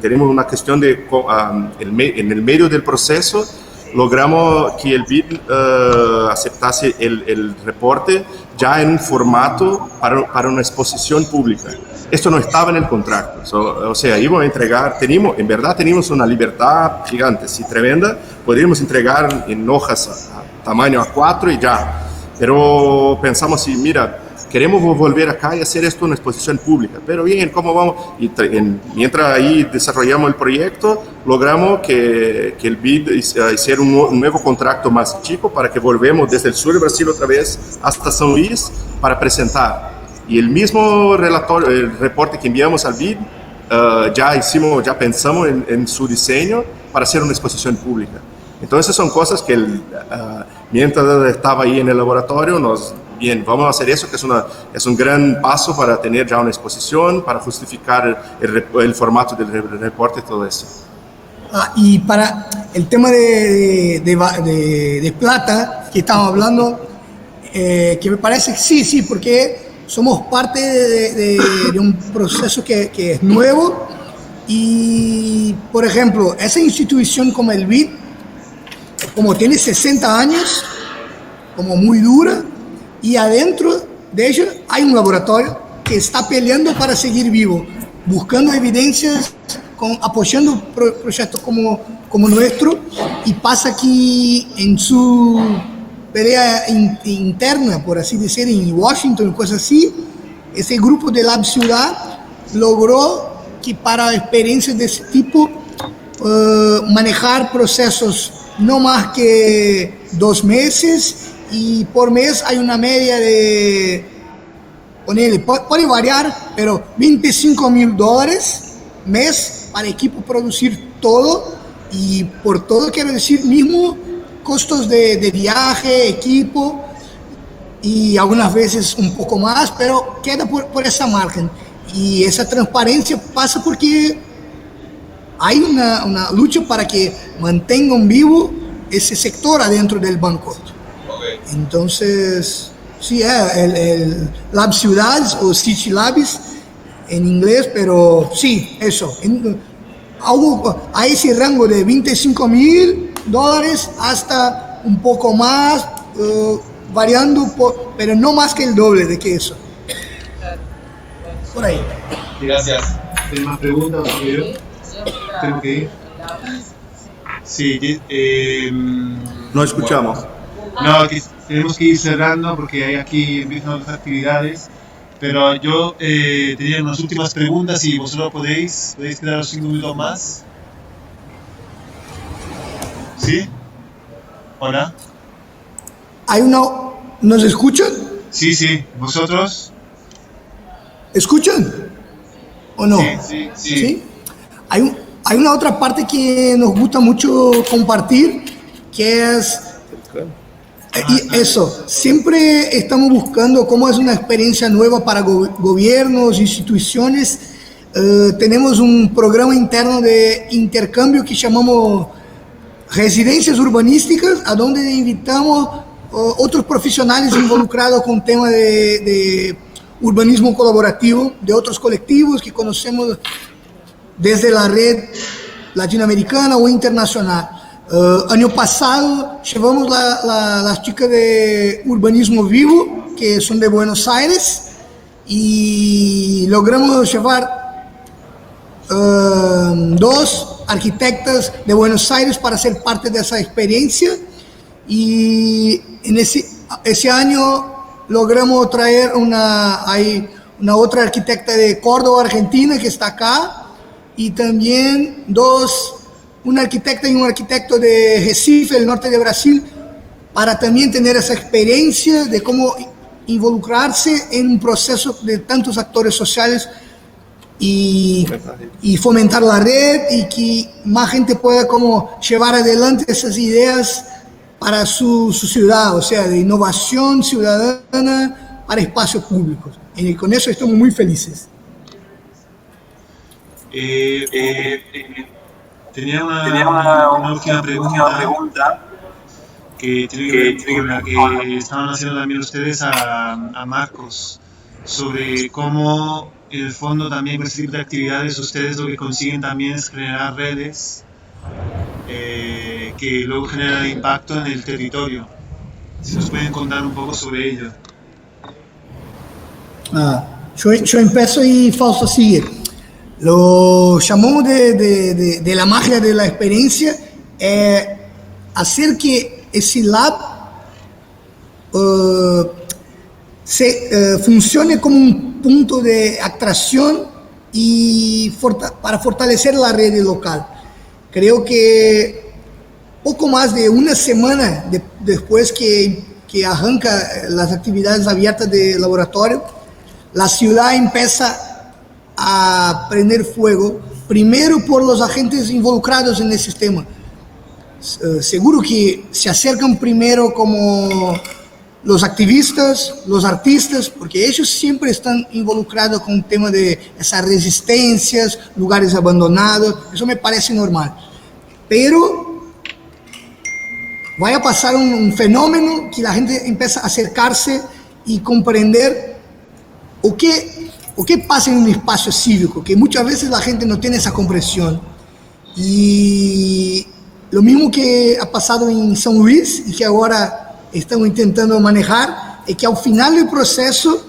tenemos una cuestión de en el medio del proceso logramos que el BID aceptase el reporte ya en un formato para una exposición pública. Esto no estaba en el contrato, o sea, íbamos a entregar, en verdad teníamos una libertad gigante, sí, tremenda, podríamos entregar en hojas a tamaño A4 y ya, pero pensamos así, mira, queremos volver acá y hacer esto una exposición pública, pero bien, ¿cómo vamos? Y mientras ahí desarrollamos el proyecto, logramos que el BID hiciera un nuevo contrato más chico para que volvemos desde el sur de Brasil otra vez hasta San Luis para presentar. Y el mismo el reporte que enviamos al BID, ya pensamos en su diseño para hacer una exposición pública. Entonces son cosas que mientras estaba ahí en el laboratorio, bien, vamos a hacer eso, que es un gran paso para tener ya una exposición, para justificar el formato del reporte y todo eso. Y para el tema de plata que estamos hablando, que me parece que sí, porque somos parte de un proceso que es nuevo, y, por ejemplo, esa institución como el BID, como tiene 60 años, como muy dura, y adentro de ello hay un laboratorio que está peleando para seguir vivo, buscando evidencias, apoyando proyectos como nuestro, y pasa que en su pelea interna, por así decir, en Washington, cosas así, ese grupo de Lab Ciudad logró que para experiencias de ese tipo manejar procesos no más que 2 meses, y por mes hay una media de, puede variar, pero $25,000 mes para equipo producir todo, y por todo quiero decir mismo costos de viaje, equipo, y algunas veces un poco más, pero queda por esa margen. Y esa transparencia pasa porque hay una lucha para que mantengan vivo ese sector adentro del banco. Entonces, sí, el Lab Ciudades o City Labs en inglés, pero sí, eso. A ese rango de $25,000 hasta un poco más, variando, pero no más que el doble de que eso. Por ahí. Gracias. ¿Tienen más preguntas? ¿Tengo que ir? Sí. No escuchamos. No, tenemos que ir cerrando porque aquí empiezan otras actividades. Pero yo tenía unas últimas preguntas y vosotros podéis quedaros 5 minutos más. ¿Sí? ¿Hola? ¿Nos escuchan? Sí. ¿Vosotros? ¿Escuchan? ¿O no? Sí. Hay una otra parte que nos gusta mucho compartir, que es... Y eso, siempre estamos buscando cómo es una experiencia nueva para gobiernos, instituciones. Tenemos un programa interno de intercambio que llamamos Residencias Urbanísticas, a donde invitamos otros profesionales involucrados con temas de urbanismo colaborativo, de otros colectivos que conocemos desde la red latinoamericana o internacional. Año pasado llevamos las chicas de Urbanismo Vivo, que son de Buenos Aires, y logramos llevar 2 arquitectas de Buenos Aires para ser parte de esa experiencia, y en ese año logramos traer una otra arquitecta de Córdoba, Argentina, que está acá, y también una arquitecta y un arquitecto de Recife, el norte de Brasil, para también tener esa experiencia de cómo involucrarse en un proceso de tantos actores sociales y fomentar la red, y que más gente pueda como llevar adelante esas ideas para su ciudad, o sea, de innovación ciudadana para espacios públicos. Y con eso estamos muy felices. Tenía una última pregunta que tiene que ver con la que estaban haciendo también ustedes a Marcos, sobre cómo en el fondo también con este tipo de actividades ustedes lo que consiguen también es generar redes que luego generan impacto en el territorio. Si nos pueden contar un poco sobre ello. Yo empiezo y Fausto sigue. Lo llamamos de la magia de la experiencia, hacer que ese lab funcione como un punto de atracción y para fortalecer la red local. Creo que poco más de una semana después que arranca las actividades abiertas de laboratorio, la ciudad empieza a prender fuego, primero por los agentes involucrados en el sistema. Seguro que se acercan primero como los activistas, los artistas, porque ellos siempre están involucrados con el tema de esas resistencias, lugares abandonados, eso me parece normal. Pero va a pasar un fenómeno que la gente empieza a acercarse y comprender o qué pasa en un espacio cívico, que muchas veces la gente no tiene esa comprensión. Y lo mismo que ha pasado en San Luis y que ahora estamos intentando manejar, es que al final del proceso,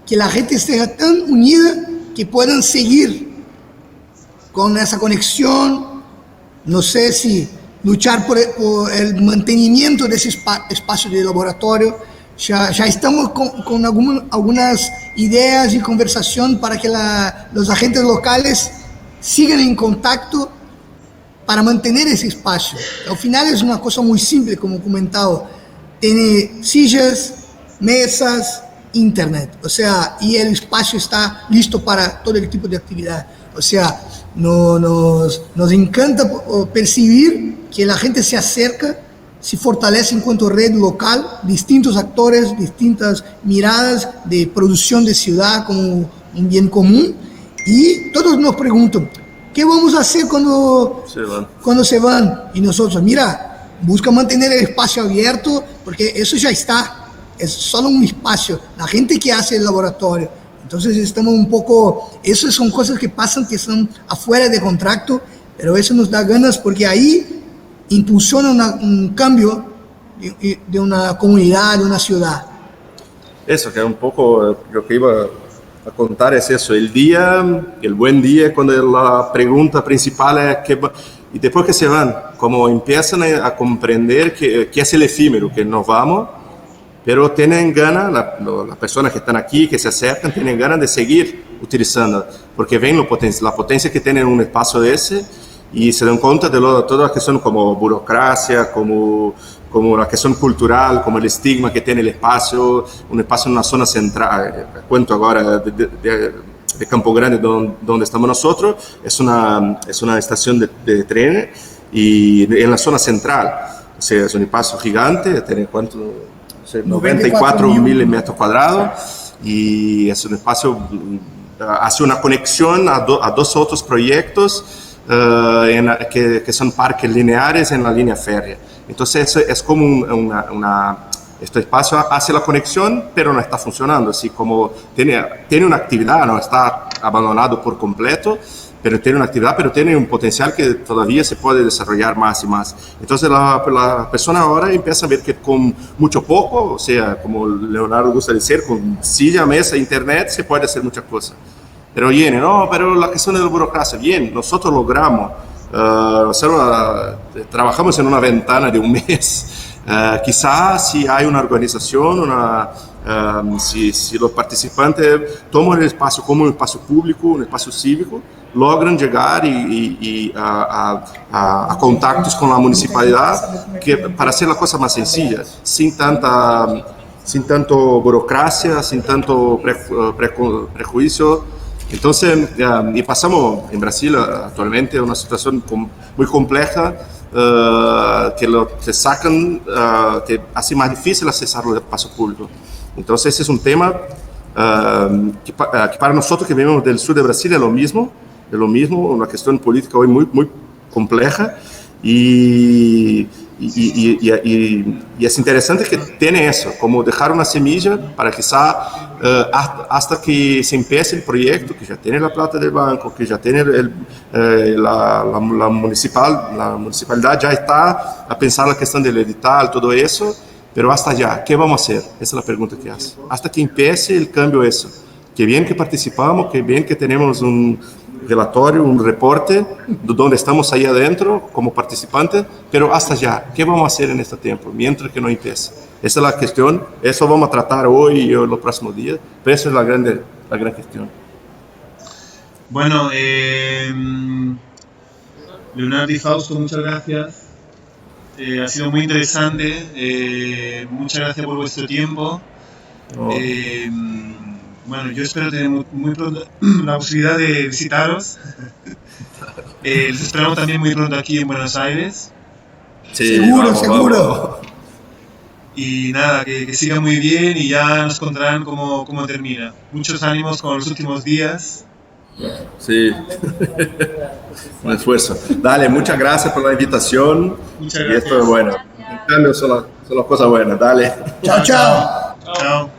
que la gente esté tan unida que puedan seguir con esa conexión, no sé si luchar por el mantenimiento de ese espacio de laboratorio. Ya estamos con algunas ideas y conversación para que los agentes locales sigan en contacto para mantener ese espacio. Al final es una cosa muy simple, como comentado. Tiene sillas, mesas, internet. O sea, y el espacio está listo para todo el tipo de actividad. O sea, nos encanta percibir que la gente se acerca, se fortalece en cuanto a red local, distintos actores, distintas miradas de producción de ciudad como un bien común, y todos nos preguntan, ¿qué vamos a hacer cuando se van? Y nosotros, mira, busca mantener el espacio abierto, porque eso ya está, es solo un espacio, la gente que hace el laboratorio. Entonces estamos un poco, esas son cosas que pasan, que son afuera de contrato, pero eso nos da ganas porque ahí impulsiona un cambio de una comunidad, de una ciudad. Eso, que es un poco lo que iba a contar, es eso, el buen día, cuando la pregunta principal es y después que se van, como empiezan a comprender que es el efímero, que nos vamos, pero tienen ganas, las personas que están aquí, que se acercan, tienen ganas de seguir utilizando, porque ven la potencia que tienen un espacio ese, y se dan cuenta de todas las que son como burocracia, como las que son cultural, como el estigma que tiene el espacio, un espacio en una zona central. Cuento ahora de Campo Grande, donde estamos nosotros, es una estación de tren, y en la zona central, o sea, es un espacio gigante, tiene cuánto, o sea, 94.000 metros cuadrados, y es un espacio, hace una conexión a dos otros proyectos que son parques lineares en la línea férrea. Entonces es como este espacio hace la conexión, pero no está funcionando, así como tiene una actividad, no está abandonado por completo, pero tiene una actividad, pero tiene un potencial que todavía se puede desarrollar más y más. Entonces la persona ahora empieza a ver que con mucho poco, o sea, como Leonardo gusta decir, con silla, mesa, internet, se puede hacer muchas cosas. Pero viene, no, pero la cuestión de la burocracia, bien, nosotros logramos, trabajamos en una ventana de un mes. Quizás si hay una organización, si los participantes toman el espacio como un espacio público, un espacio cívico, logran llegar a contactos con la municipalidad para hacer la cosa más sencilla, sin tanto burocracia, sin tanto prejuicio. Entonces, y pasamos en Brasil actualmente una situación muy compleja, que sacan, que hace más difícil accesar al espacio público. Entonces, ese es un tema que para nosotros que venimos del sur de Brasil es lo mismo, una cuestión política hoy muy, muy compleja, y es interesante que tiene eso, como dejar una semilla para quizá hasta que se empiece el proyecto, que ya tiene la plata del banco, que ya tiene la municipalidad ya está a pensar la cuestión del edital, todo eso, pero hasta allá, ¿qué vamos a hacer? Esa es la pregunta que hace. Hasta que empiece el cambio eso. Qué bien que participamos, qué bien que tenemos un relatorio, un reporte, donde estamos ahí adentro como participantes, pero hasta allá, ¿qué vamos a hacer en este tiempo, mientras que no empiece? Esa es la cuestión, eso vamos a tratar hoy y los próximos días, pero esa es la gran cuestión. Bueno, Leonardo y Fausto, muchas gracias. Ha sido muy interesante, muchas gracias por vuestro tiempo. Bueno, yo espero tener muy pronto la posibilidad de visitaros. Les esperamos también muy pronto aquí en Buenos Aires. Sí, Seguro. Y nada, que siga muy bien y ya nos contarán cómo termina. Muchos ánimos con los últimos días. Sí, un esfuerzo. Dale, muchas gracias por la invitación. Muchas Y gracias. esto es bueno. En cambio, son las cosas buenas. Dale. Chao. Chao.